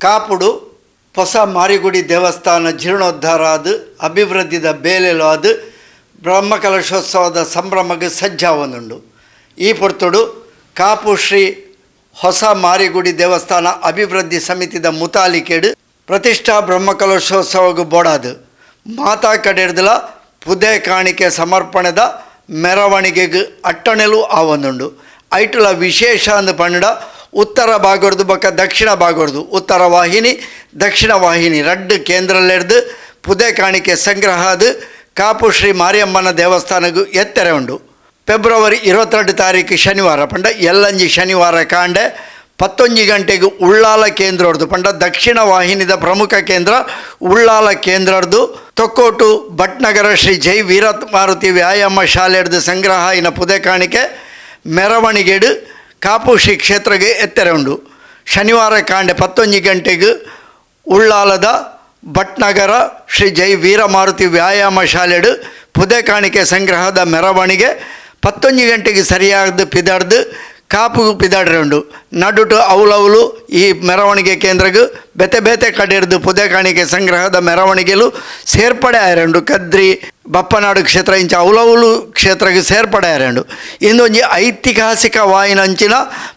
ಕಾಪುಡು ಹೊಸ ಮಾರಿಗುಡಿ ದೇವಸ್ಥಾನ ಜೀರ್ಣೋದ್ಧಾರ ಅದು ಅಭಿವೃದ್ಧಿದ ಬೇಲೆಲು ಅದು ಬ್ರಹ್ಮಕಲಶೋತ್ಸವದ ಸಂಭ್ರಮಕ್ಕೆ ಸಜ್ಜಾವನುಂಡು. ಈ ಪೊರ್ತುಡು ಕಾಪು ಶ್ರೀ ಹೊಸ ಮಾರಿಗುಡಿ ದೇವಸ್ಥಾನ ಅಭಿವೃದ್ಧಿ ಸಮಿತಿದ ಮುತಾಲಿಕೆಡು ಪ್ರತಿಷ್ಠಾ ಬ್ರಹ್ಮಕಲಶೋತ್ಸವಗೂ ಬೋಡಾದು ಮಾತಾ ಕಡೆರ್ದಲ ಪುದೆ ಕಾಣಿಕೆ ಸಮರ್ಪಣೆದ ಮೆರವಣಿಗೆಗೆ ಅಟ್ಟಣೆಲು ಆವೊಂದುಂಡು. ಐಟುಲ ವಿಶೇಷ ಅಂದು ಪಂಡ ಉತ್ತರ ಭಾಗರ್ದು ಬೊಕ್ಕ ದಕ್ಷಿಣ ಭಾಗರ್ದು ಉತ್ತರ ವಾಹಿನಿ ದಕ್ಷಿಣ ವಾಹಿನಿ ರಡ್ಡು ಕೇಂದ್ರಲೆಡ್ದು ಪುದೆ ಕಾಣಿಕೆ ಸಂಗ್ರಹ ಅದು ಕಾಪು ಶ್ರೀ ಮಾರಿಯಮ್ಮನ ದೇವಸ್ಥಾನಗೂ ಎತ್ತರ ಉಂಡು. ಫೆಬ್ರವರಿ 22 ತಾರೀಕು ಶನಿವಾರ ಪಂಡ ಎಲ್ಲಂಜಿ ಶನಿವಾರ ಕಾಂಡೆ 11 ಗಂಟೆಗೆ ಉಳ್ಳಾಲ ಕೇಂದ್ರದ್ದು ಪಂಡ ದಕ್ಷಿಣ ವಾಹಿನಿದ ಪ್ರಮುಖ ಕೇಂದ್ರ ಉಳ್ಳಾಲ ಕೇಂದ್ರದ್ದು ತೊಕ್ಕೋಟು ಭಟ್ನಗರ ಶ್ರೀ ಜೈ ವೀರಮಾರುತಿ ವ್ಯಾಯಾಮ ಶಾಲೆಡ್ದು ಸಂಗ್ರಹ ಇನ ಪುದೆ ಕಾಣಿಕೆ ಮೆರವಣಿಗೆಡು ಕಾಪು ಶ್ರೀ ಕ್ಷೇತ್ರಗೆ ಎತ್ತರ ಉಂಡು. ಶನಿವಾರ ಕಾಂಡೆ 11 ಗಂಟೆಗೆ ಉಳ್ಳಾಲದ ಭಟ್ನಗರ ಶ್ರೀ ಜೈ ವೀರಮಾರುತಿ ವ್ಯಾಯಾಮ ಶಾಲೆಡು ಪುದೆ ಕಾಣಿಕೆ ಸಂಗ್ರಹದ ಮೆರವಣಿಗೆ 11 ಗಂಟೆಗೆ ಸರಿಯಾದ ಪಿದಾಡ್ದು ಕಾಪುಗೂ ಪಿದಾಡ್ರೆ ಉಂಡು. ನಡುಟು ಅವಲವಲು ಈ ಮೆರವಣಿಗೆ ಕೇಂದ್ರಗೂ ಬೇತೆ ಬೇತೆ ಕಡೆರ್ದು ಪುದೆ ಕಾಣಿಕೆ ಸಂಗ್ರಹದ ಮೆರವಣಿಗೆಲು ಸೇರ್ಪಡೆ ಆಯರಂಡು. ಕದ್ರಿ ಬಪ್ಪನಾಡು ಕ್ಷೇತ್ರ ಇಂಚ ಅವಲವಲು ಕ್ಷೇತ್ರಕ್ಕೆ ಸೇರ್ಪಡೆ ಆಯರಂಡು. ಇಂದೊಂಜಿ ಐತಿಹಾಸಿಕ ವಾಹಿನಂಚಿನ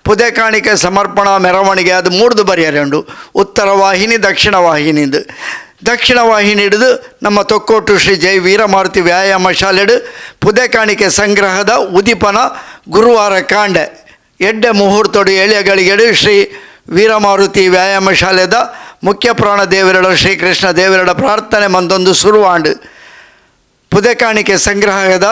ಪುದೆ ಕಾಣಿಕೆ ಸಮರ್ಪಣಾ ಮೆರವಣಿಗೆ ಅದು 3 ಬರೆಯರಂಡು. ಉತ್ತರ ವಾಹಿನಿ ದಕ್ಷಿಣ ವಾಹಿನಿದು ದಕ್ಷಿಣ ವಾಹಿನಿ ಹಿಡಿದು ನಮ್ಮ ತೊಕ್ಕೋಟು ಶ್ರೀ ಜೈ ವೀರಮಾರುತಿ ವ್ಯಾಯಾಮ ಶಾಲೆಡು ಪುದೆ ಕಾಣಿಕೆ ಸಂಗ್ರಹದ ಉದಿಪನ ಗುರುವಾರ ಕಾಂಡೆ ಎಡ್ಡೆ ಮುಹೂರ್ತೋಡು ಎಳೆಗಳಿಗೆಡು ಶ್ರೀ ವೀರಮಾರುತಿ ವ್ಯಾಯಾಮ ಶಾಲೆದ ಮುಖ್ಯ ಪ್ರಾಣ ದೇವರಡ ಶ್ರೀಕೃಷ್ಣ ದೇವರಡ ಪ್ರಾರ್ಥನೆ ಮಂದೊಂದು ಶುರುವಾಂಡು. ಪುದೆ ಕಾಣಿಕೆ ಸಂಗ್ರಹದ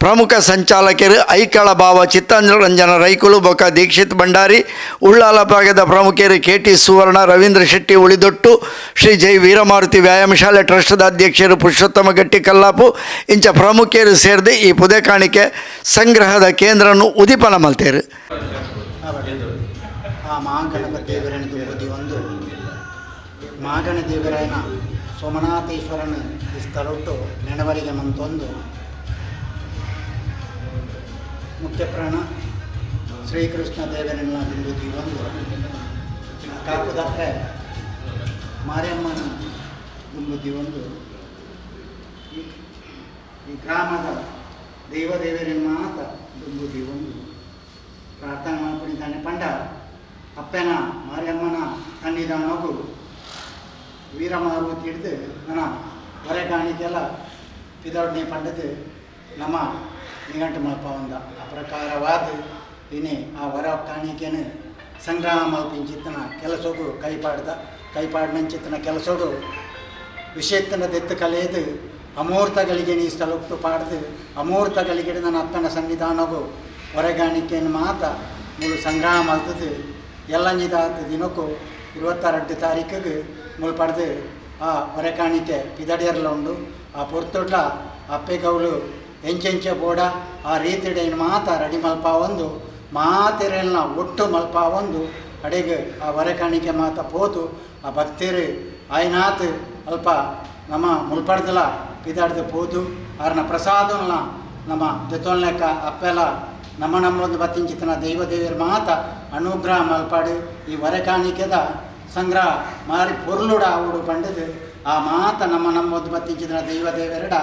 ಪ್ರಮುಖ ಸಂಚಾಲಕರು ಐಕಳ ಭಾವ ಚಿತ್ತರಂಜನ ರೈಕುಲು ಬೊಕ್ಕ ದೀಕ್ಷಿತ್ ಭಂಡಾರಿ, ಉಳ್ಳಾಲ ಭಾಗದ ಪ್ರಮುಖರು KT ಸುವರ್ಣ, ರವೀಂದ್ರ ಶೆಟ್ಟಿ ಉಳಿದೊಟ್ಟು, ಶ್ರೀ ಜೈ ವೀರಮಾರುತಿ ವ್ಯಾಯಾಮ ಶಾಲೆ ಟ್ರಸ್ಟದ ಅಧ್ಯಕ್ಷರು ಪುರುಷೋತ್ತಮ ಗಟ್ಟಿ ಕಲ್ಲಾಪು ಇಂಚ ಪ್ರಮುಖರು ಸೇರಿದು ಈ ಪುದೆ ಕಾಣಿಕೆ ಸಂಗ್ರಹದ ಕೇಂದ್ರನು ಉದಿಪನ ಮಲ್ತೇರು. ಮಹಾಗಣಪತಿ ದೇವರನ್ನು ಒಂದು ಮಹಾಗಣ ದೇವರಾಯನ ಸೋಮನಾಥೇಶ್ವರನ ಈ ಸ್ಥಳಟ್ಟು ನೆನವರಿಗೆ ಮಂತೊಂದು ಮುಖ್ಯ ಪ್ರಾಣ ಶ್ರೀಕೃಷ್ಣ ದೇವರನ್ನ ಬಿಂಬುದಿ ಒಂದು ಕಾಪುದಕ್ಕೆ ಮಾರಿಯಮ್ಮನ ಬಿಂಬುದಿ ಒಂದು ಈ ಗ್ರಾಮದ ದೇವದೇವರನ್ನ ಮಾತ ಬಿಂಬುದಿ ಒಂದು ಪ್ರಾರ್ಥನೆ ಮಾಡ್ಕೊಂಡಿದ್ದಾನೆ ಪಂಡ ಅಪ್ಪನ ಮಾರಿಯಮ್ಮನ ಸನ್ನಿಧಾನವು ವೀರಮಾರುತಿ ಹಿಡಿದು ನನ್ನ ಹೊರೆಗಾಣಿಗೆಲ್ಲ ಪಿದೊಡ್ನೆ ಪಂಡದು ನಮ್ಮ ನಿಘಂಟು ಮಲ್ಪ ಒಂದ ಆ ಪ್ರಕಾರವಾದ ಇನ್ನೇ ಆ ಹೊರ ಕಾಣಿಕೆನು ಸಂಗ್ರಹ ಮಲ್ಪಿಂಚಿತ್ತನ ಕೆಲಸೋಡು ಕೈಪಾಡ್ನಂಚಿತ್ತನ ಕೆಲಸೋಡು ವಿಷೇತ್ತನ ದೆತ್ತು ಕಲೆಯದು ಅಮೂರ್ತಗಳಿಗೆ ನೀ ಸ್ಥಳಟ್ಟು ಪಾಡ್ದು ಅಮೂರ್ತಗಳಿಗೆ ನನ್ನ ಅಪ್ಪನ ಸನ್ನಿಧಾನವು ಹೊರೆಗಾಣಿಕೆಯನ್ನು ಮಾತ ಮೂರು ಸಂಗ್ರಹ ಮಲ್ತದು ಎಲ್ಲಂಜಿದಾದ ದಿನಕ್ಕೂ 22 ತಾರೀಕಿಗೆ ಮುಲ್ಪಡ್ದು ಆ ಹೊರೆಕಾಣಿಕೆ ಪಿದಡಿಯರ್ಲ ಉಂಡು. ಆ ಪೊರ್ತೊಡ್ಲ ಅಪ್ಪೆಗೌಲು ಎಂಚೆಂಚೆ ಬೋಡ ಆ ರೀತಿಡೇನು ಮಾತ ರೆಡಿ ಮಲ್ಪ ಒಂದು ಮಾತೆರೆಲ್ನ ಒಟ್ಟು ಮಲ್ಪ ಒಂದು ಅಡೆಗೆ ಆ ಹೊರೆಕಾಣಿಕೆ ಮಾತ ಪೋತು ಆ ಭಕ್ತರು ಆಯ್ನಾತ್ ಅಲ್ಪ ನಮ್ಮ ಮುಲ್ಪಡ್ದಲ ಪಿದಾಡ್ದು ಪೋತು ಅವ್ರನ್ನ ಪ್ರಸಾದನ ನಮ್ಮ ಜೊತೊಲ್ನೆಕ್ಕ ಅಪ್ಪೆಲ್ಲ ನಮ್ಮೊಂದು ಬತ್ತಿಂಚಿತನ ದೈವದೇವರ ಮಾತ ಅನುಗ್ರಹ ಮಲ್ಪಾಡು ಈ ಹೊರೆಕಾಣಿಕೆದ ಸಂಗ್ರಹ ಮಾರಿ ಪೊರ್ಲುಡ ಅವಡು ಪಂಡದು ಆ ಮಾತ ನಮ್ಮೊಂದು ಬತ್ತಿಂಚಿತನ ದೈವದೇವರಡ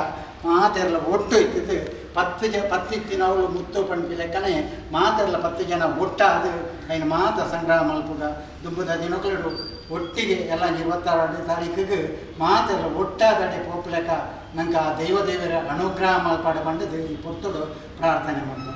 ಮಾತೆಲ್ಲ ಒಟ್ಟು ಇತ್ತಿದ್ದು 10 ಅವಳು ಮುತ್ತು ಪಂಪಿ ಲೆಕ್ಕನೆ ಮಾತೆಲ್ಲ 10 ಜನ ಒಟ್ಟಾದು ಐನು ಮಾತ ಸಂಗ್ರಹ ಮಲ್ಪುಗ ದುಂಬುದ ದಿನಗಳು ಒಟ್ಟಿಗೆ ಎಲ್ಲ 22 ತಾರೀಕಿಗೆ ಮಾತೆಲ್ಲ ಒಟ್ಟಾದಡೆ ಪೋಪು ಲೆಕ್ಕ ನಂಗೆ ಆ ದೈವದೇವರ ಅನುಗ್ರಹ ಮಲ್ಪಾಡು ಪಂಡದು ಈ ಪೊರ್ತುಡು ಪ್ರಾರ್ಥನೆ ಮಾಡ್ತಾರೆ.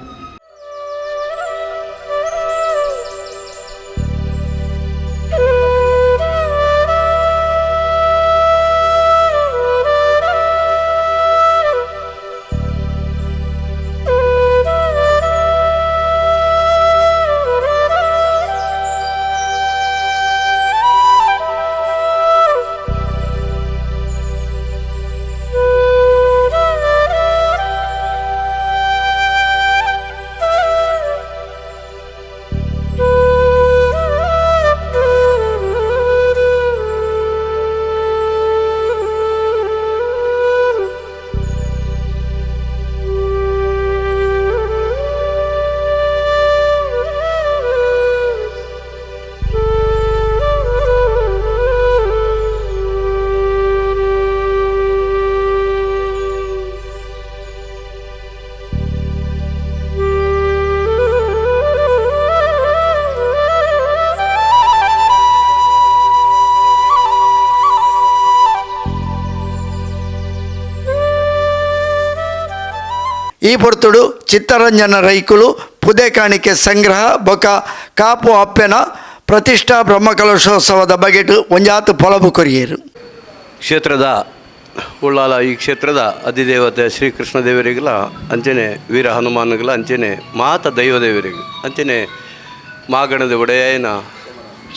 ಈ ಪೊರ್ತುಡು ಚಿತ್ತರಂಜನ ರೈಕುಲು ಪುದೆ ಕಾಣಿಕೆ ಸಂಗ್ರಹ ಬೊಕ ಕಾಪು ಅಪ್ಪೆನ ಪ್ರತಿಷ್ಠಾ ಬ್ರಹ್ಮಕಲಶೋತ್ಸವದ ಬಗೆಟ್ ಒಂಜಾತು ಪೊಲಬು ಕೊರಿಯೇರು. ಕ್ಷೇತ್ರದ ಉಳ್ಳಾಲ ಈ ಕ್ಷೇತ್ರದ ಅಧಿದೇವತೆ ಶ್ರೀಕೃಷ್ಣ ದೇವರಿಗಲ ಅಂಚನೆ ವೀರ ಹನುಮಾನ್ಗಳ ಅಂಚನೆ ಮಾತ ದೈವದೇವರಿಗೆ ಅಂಚನೆ ಮಾಗಣದ ಒಡೆಯನ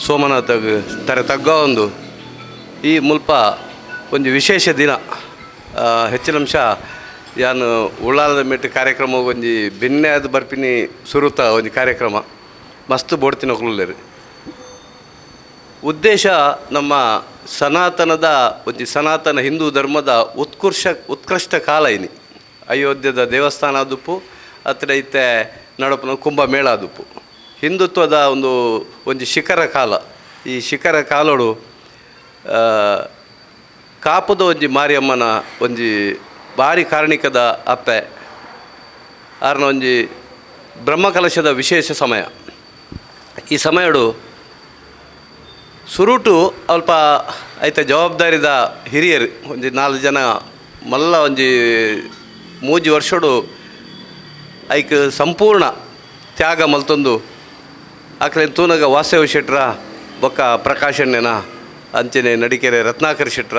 ಸೋಮನಾಥಗ ತರ ತಗ್ಗ ಒಂದು ಈ ಮುಲ್ಪ ಒಂದು ವಿಶೇಷ ದಿನ ಹೆಚ್ಚಿನ ಅಂಶ ಯಾನು ಉಳ್ಳಾಲದ ಮೆಟ್ಟು ಕಾರ್ಯಕ್ರಮ ಒಂದು ಭಿನ್ನೆ ಅದು ಬರ್ಪಿನಿ ಸುರುತ ಒಂದು ಕಾರ್ಯಕ್ರಮ ಮಸ್ತ್ ಬೋಡ್ತಿನ ಹೊಕ್ಕಲೇರು ಉದ್ದೇಶ ನಮ್ಮ ಸನಾತನದ ಒಂದು ಸನಾತನ ಹಿಂದೂ ಧರ್ಮದ ಉತ್ಕೃಷ್ಟ ಕಾಲ ಇನಿ ಅಯೋಧ್ಯದ ದೇವಸ್ಥಾನ ಆದುಪ್ಪು ಹತ್ರ ಐತೆ ನಡಪನ ಕುಂಭಮೇಳ ಆದುಪ್ಪು ಹಿಂದುತ್ವದ ಒಂದು ಶಿಖರ ಕಾಲ. ಈ ಶಿಖರ ಕಾಲೋಡು ಕಾಪುದ ಒಂಜಿ ಮಾರಿಯಮ್ಮನ ಒಂಜಿ ಭಾರಿ ಕಾರಣಿಕದ ಅಪ್ಪೆ ಆರ್ನ ಒಂಜಿ ಬ್ರಹ್ಮಕಲಶದ ವಿಶೇಷ ಸಮಯ. ಈ ಸಮಯಡು ಸುರುಟು ಅಲ್ಪ ಐತೆ ಜವಾಬ್ದಾರಿದ ಹಿರಿಯರು ಒಂಜಿ 4 ಜನ ಮಲ್ಲ ಒಂಜಿ 3 ವರ್ಷಡು ಐಕ್ ಸಂಪೂರ್ಣ ತ್ಯಾಗ ಮಲ್ತೊಂದು ಆಕಲೆ ತೂನಗ ವಾಸವ ಶೆಟ್ರ ಬೊಕ್ಕ ಪ್ರಕಾಶಣ್ಣನ ಅಂಚನೆ ನಡಿಕೆರೆ ರತ್ನಾಕರ್ ಶೆಟ್ರ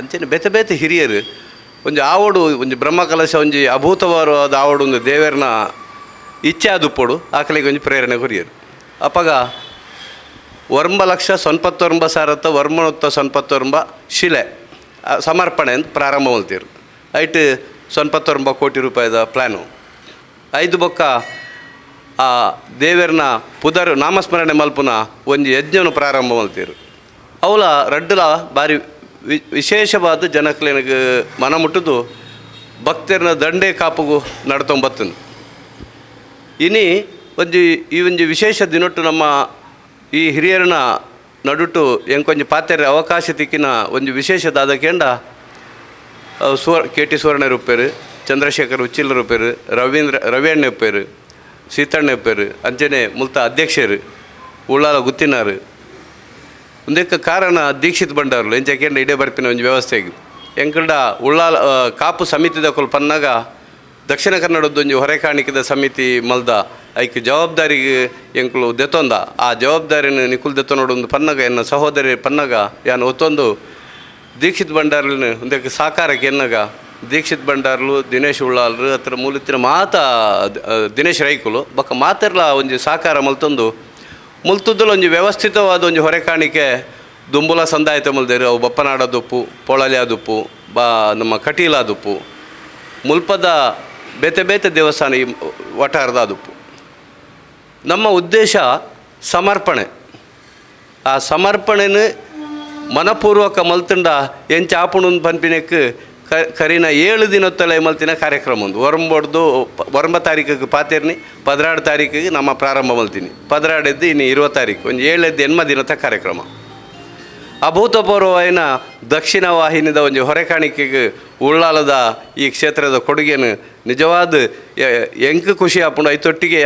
ಅಂಚನೆ ಬೇತೆ ಬೇತೆ ಹಿರಿಯರು ಒಂಜಿ ಆವಡು ಒಂಜಿ ಬ್ರಹ್ಮಕಲಶ ಒಂಜಿ ಅಭೂತವಾದ ಆವಡು ಒಂದು ದೇವರನ ಇಚ್ಛೆ ಆದುಪ್ಪಡು ಆಕಲಿಗೆ ಒಂಜಿ ಪ್ರೇರಣೆ ಕೊರಿಯರು ಅಪ್ಪಗ 1,90,00,000 ವರ್ಮನೊತ್ತ 90 ಶಿಲೆ ಸಮರ್ಪಣೆ ಅಂತ ಪ್ರಾರಂಭ ಮಾಡ್ತೀರು. ಐಟ್ 90 ಕೋಟಿ ರೂಪಾಯಿದ ಪ್ಲ್ಯಾನು 5 ಬೊಕ್ಕ ಆ ದೇವರನ ಪುದರ್ ನಾಮಸ್ಮರಣೆ ಮಲ್ಪುನ ಒಂದು ಯಜ್ಞವನ್ನು ಪ್ರಾರಂಭ ಮಾಡ್ತೀರು. ಅವಲ ರಡ್ಡಲ ಭಾರಿ ವಿಶೇಷವಾದ ಜನಕ್ಲೇನಿಗೆ ಮನ ಮುಟ್ಟುದು ಭಕ್ತರನ್ನ ದಂಡೆ ಕಾಪುಗು ನಡ್ತೊಂಬತ್ತನು ಇನಿ ಈ ಒಂದು ವಿಶೇಷ ದಿನೊಟ್ಟು ನಮ್ಮ ಈ ಹಿರಿಯರನ್ನ ನಡುಟು ಎಂಕೊಂಜಿ ಪಾತ್ರೆ ಅವಕಾಶ ತಿಕ್ಕಿನ ಒಂದು ವಿಶೇಷದಾದ ಕೇಂಡ KT ಸುವರ್ಣರು ಉಪ್ಪೇರು, ಚಂದ್ರಶೇಖರ್ ಉಚ್ಚಿಲರು ಉಪ್ಪೇರು, ರವಿಯಣ್ಣ ಉಪ್ಪೇರು, ಸೀತಣ್ಣ ಉಪ್ಪೇರು ಅಂಚನೆ ಮುಲ್ತ ಅಧ್ಯಕ್ಷರು ಉಳ್ಳಾಲ ಗುತ್ತಿನಾರು ಒಂದಕ್ಕ ಕಾರಣ ದೀಕ್ಷಿತ್ ಬಂಡಾರ್ಲು ಎಂಚೇಂಡ ಇಡೇ ಬರ್ಪಿನ ಒಂದು ವ್ಯವಸ್ಥೆಗೆ ಎಂಕಲ್ಡ ಉಳ್ಳಾಲ ಕಾಪು ಸಮಿತಿದ ಕೊಲ್ ಪನ್ನಾಗ ದಕ್ಷಿಣ ಕನ್ನಡದೊಂದು ಹೊರೆಕಾಣಿಕೆದ ಸಮಿತಿ ಮಲ್ದ ಐಕ್ ಜವಾಬ್ದಾರಿಗೆ ಎಂಕುಲು ದೆತ್ತೊಂದ ಆ ಜವಾಬ್ದಾರಿನ ನಿಕುಲ್ ದೆತ್ತೊಂದು ಪನ್ನಗ ಎನ್ನ ಸಹೋದರಿ ಪನ್ನಗ ಯಾನು ಒತ್ತೊಂದು ದೀಕ್ಷಿತ್ ಬಂಡಾರ್ಲಿನ ಒಂದಕ್ಕೆ ಸಾಕಾರಕ್ಕೆ ಎನ್ನಗ ದೀಕ್ಷಿತ್ ಬಂಡಾರ್ಲು ದಿನೇಶ್ ಉಳ್ಳಾಲ್ರು ಹತ್ರ ಮೂಲತಿನ ದಿನೇಶ್ ರೈಕುಲು ಬೊಕ್ಕ ಮಾತೆರ್ಲ ಒಂದು ಸಾಕಾರ ಮುಲ್ತುದ್ದಲು ಒಂದು ವ್ಯವಸ್ಥಿತವಾದ ಒಂದು ಹೊರೆಕಾಣಿಕೆ ದುಂಬುಲ ಸಂದಾಯತ ಮಲ್ದೇರು ಅವು ಬಪ್ಪನಾಡದುಪ್ಪು ಪೊಳಲಿಯಾದುಪ್ಪು ನಮ್ಮ ಕಟೀಲಾದುಪ್ಪು ಮುಲ್ಪದ ಬೇತೆ ಬೇತೆ ದೇವಸ್ಥಾನ ಈ ವಟಾರದ ಆದುಪ್ಪು. ನಮ್ಮ ಉದ್ದೇಶ ಸಮರ್ಪಣೆ. ಆ ಸಮರ್ಪಣೆನ ಮನಪೂರ್ವಕ ಮಲ್ತಂಡ ಎಂಚ ಆಪುಣನ್ ಪನ್ಪಿನಕ್ಕೆ ಕರಿನ 7 ದಿನತ್ತಲೆ ಮಲ್ತಿನ ಕಾರ್ಯಕ್ರಮ ಒಂದು ವರ್ಮ ತಾರೀಕಿಗೆ ಪಾತೇರ್ನಿ 16 ತಾರೀಕಿಗೆ ನಮ್ಮ ಪ್ರಾರಂಭ ಮಲ್ತೀನಿ 16 ಎದ್ದು ಇನ್ನು 20 ತಾರೀಕು ಒಂದು 7 ಎದ್ದು 8 ದಿನದ ಕಾರ್ಯಕ್ರಮ. ಅಭೂತಪೂರ್ವವಾಯಿನ ದಕ್ಷಿಣ ವಾಹಿನಿದ ಒಂದು ಹೊರೆಕಾಣಿಕೆಗೆ ಉಳ್ಳಾಲದ ಈ ಕ್ಷೇತ್ರದ ಕೊಡುಗೆಯನ್ನು ನಿಜವಾದ ಎಂಕ ಖುಷಿ ಆಪುಂಡು ಐತೊಟ್ಟಿಗೆ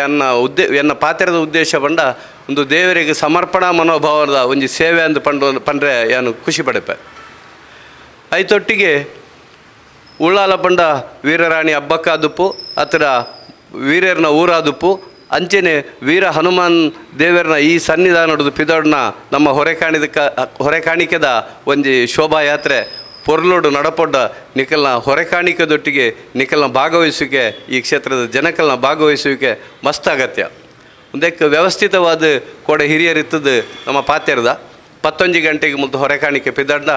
ಎನ್ನ ಪಾತ್ರದ ಉದ್ದೇಶ ಬಂಡ ಒಂದು ದೇವರಿಗೆ ಸಮರ್ಪಣಾ ಮನೋಭಾವದ ಒಂದು ಸೇವೆ ಅಂತ ಪಂಡ್ರೆ ಏನು ಖುಷಿ ಪಡೆಪೆ ಐತೊಟ್ಟಿಗೆ ಉಳ್ಳಾಲ ಪಂಡ ವೀರರಾಣಿ ಹಬ್ಬಕ್ಕ ಆದುಪ್ಪು ಹತ್ತಿರ ವೀರ್ಯರ್ನ ಊರಾದುಪ್ಪು ಅಂಚೆನೆ ವೀರ ಹನುಮಾನ್ ದೇವರನ ಈ ಸನ್ನಿಧಾನದ ಪಿದೋಡ್ನ ನಮ್ಮ ಹೊರೆಕಾಣಿಕೆದ ಒಂದು ಶೋಭಾಯಾತ್ರೆ ಪೊರ್ಲೋಡು ನಡಪೊಡ್ಡ ನಿಖಲ್ನ ಹೊರೆಕಾಣಿಕೆದೊಟ್ಟಿಗೆ ನಿಖಲ್ನ ಭಾಗವಹಿಸುವಿಕೆ ಈ ಕ್ಷೇತ್ರದ ಜನಕಲ್ನ ಭಾಗವಹಿಸುವಿಕೆ ಮಸ್ತ್ ಅಗತ್ಯ. ಒಂದಕ್ಕೆ ವ್ಯವಸ್ಥಿತವಾದ ಕೊಡೆ ಹಿರಿಯರಿತ್ತದು ನಮ್ಮ ಪಾತ್ಯರ್ದ 11 ಗಂಟೆಗೆ ಮುದ್ದು ಹೊರೆಕಾಣಿಕೆ ಪಿದಡ್ಡ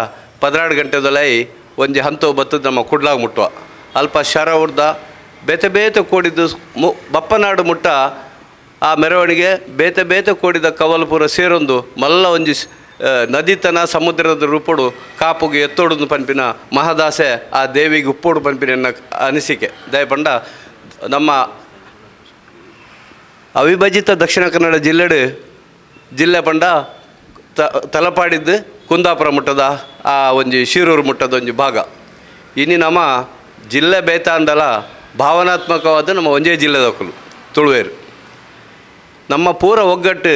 16 ಗಂಟೆದೊಲೈ ಒಂದು ಹಂತ ಬತ್ತದ ನಮ್ಮ ಕುಡ್ಲಾಗ ಮುಟ್ಟುವ ಅಲ್ಪ ಶರ ಉರ್ದ ಬೇತೆ ಬೇತೆ ಕೂಡಿದ್ದು ಬಪ್ಪನಾಡು ಮುಟ್ಟ ಆ ಮೆರವಣಿಗೆ ಬೇತೆ ಬೇತೆ ಕೂಡಿದ ಕವಲಪುರ ಸೇರೊಂದು ಮಲ್ಲ ಒಂಜಿ ನದಿತನ ಸಮುದ್ರದ ರೂಪಡು ಕಾಪುಗೆ ಎತ್ತೋಡು ಪನ್ಪಿನ ಮಹದಾಸೆ ಆ ದೇವಿಗೆ ಉಪ್ಪೋಡು ಪನ್ಪಿನ ಎನ್ನ ಅನಿಸಿಕೆ ದಯಪಂಡ ನಮ್ಮ ಅವಿಭಜಿತ ದಕ್ಷಿಣ ಕನ್ನಡ ಜಿಲ್ಲೆ ಪಂಡ ತಲಪಾಡಿದ್ದು ಕುಂದಾಪುರ ಮುಟ್ಟದ ಆ ಒಂಜಿ ಶಿರೂರು ಮುಟ್ಟದ ಒಂಜಿ ಭಾಗ ಇನ್ನು ನಮ್ಮ ಜಿಲ್ಲೆ ಬೇತ ಅಂದಲ ಭಾವನಾತ್ಮಕವಾದ ನಮ್ಮ ಒಂದೇ ಜಿಲ್ಲೆದ ತುಳುವೇರು ನಮ್ಮ ಪೂರ ಒಗ್ಗಟ್ಟು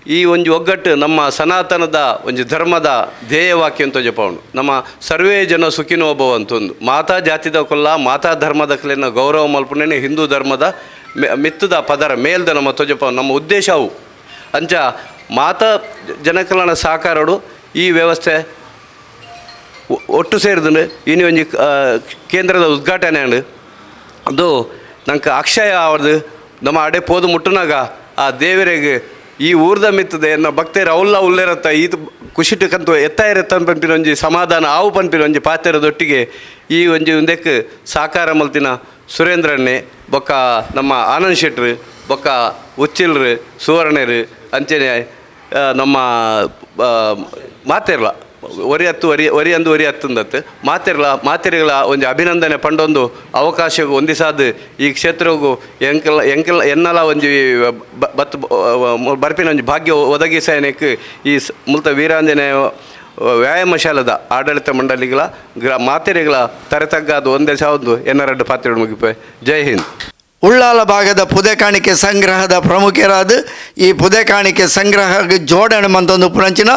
ಈ ಒಂಜಿ ಒಗ್ಗಟ್ಟು ನಮ್ಮ ಸನಾತನದ ಒಂಜಿ ಧರ್ಮದ ಧ್ಯೇಯವಾಕ್ಯ ಅಂತ ಜಪವನು ನಮ್ಮ ಸರ್ವೇ ಜನ ಸುಖಿನೋ ಭವಂತೊಂದು ಮಾತಾ ಜಾತಿದ ಕೊಲ್ಲ ಮಾತಾ ಧರ್ಮದ ಕಲೆನ ಗೌರವ ಮಲ್ಪುಣೆ ಹಿಂದೂ ಧರ್ಮದ ಮಿತ್ತದ ಪದರ ಮೇಲ್ದ ನಮ್ಮ ತೊಜಪ ನಮ್ಮ ಉದ್ದೇಶ ಅವು ಅಂಚ ಮಾತಾ ಜನಕಲ್ಯಾಣ ಸಹಕಾರಡು ಈ ವ್ಯವಸ್ಥೆ ಒಟ್ಟು ಸೇರಿದ್ರೆ ಇನ್ನು ಒಂಜಿ ಕೇಂದ್ರದ ಉದ್ಘಾಟನೆ ಉಂಡು ಅದು ನಂಗೆ ಅಕ್ಷಯ ಅವ್ರದ್ದು ನಮ್ಮ ಅಡೆ ಪೋದು ಮುಟ್ಟುನಾಗ ಆ ದೇವರಿಗೆ ಈ ಊರ್ದ ಮಿತ್ತದೆ ಎನ್ನ ಭಕ್ತರು ಅವಲ್ಲ ಉಲ್ಲೇರತ್ತ ಇದು ಖುಷಿಟಕ್ಕಂತೂ ಎತ್ತ ಇರತ್ತ ಪಂಪಿನ ಒಂಜಿ ಸಮಾಧಾನ ಆವು ಪಂಪಿನ ಒಂಜಿ ಪಾತ್ರೆದೊಟ್ಟಿಗೆ ಈ ಒಂಜಿ ಒಂದಕ್ಕೆ ಸಾಕಾರ ಮಲ್ತಿನ ಸುರೇಂದ್ರಣ್ಣೆ ಬೊಕ್ಕ ನಮ್ಮ ಆನಂದ್ ಶೆಟ್ರು ಬೊಕ್ಕ ಉಚ್ಚಿಲ್ರು ಸುವರ್ಣರು ಅಂಚನೆ ನಮ್ಮ ಮಾತೆರ್ಲ ಒರಿ ಹತ್ತಂದತ್ತು ಮಾತೆರೆಗಳ ಒಂದು ಅಭಿನಂದನೆ ಪಂಡೊಂದು ಅವಕಾಶ ಹೊಂದಿಸಾದ ಈ ಕ್ಷೇತ್ರಗೂ ಎನ್ನಲ ಒಂಜಿ ಬತ್ ಬರ್ಪಿನ ಒಂಜಿ ಭಾಗ್ಯ ಒದಗಿಸನಕ್ಕೆ ಈ ಮುಲ್ತ ವೀರಾಂಜನೇಯ ವ್ಯಾಯಾಮ ಶಾಲದ ಆಡಳಿತ ಮಂಡಳಿಗಳ ಮಾತೆರೆಗಳ ತರೆತಗ್ಗಾದ ಒಂದೇ ಸಾವುದು ಎನ್ನರಡ್ಡು ಪಾತ್ರೆ ಮುಗಿಪೆ. ಜೈ ಹಿಂದ್. ಉಳ್ಳಾಲ ಭಾಗದ ಪುದೆಕಾಣಿಕೆ ಸಂಗ್ರಹದ ಪ್ರಮುಖರಾದ ಈ ಪುದೆಕಾಣಿಕೆ ಸಂಗ್ರಹಕ್ಕೆ ಜೋಡಣೆ ಮಂತೊಂದು ಪುರಂಚಿನ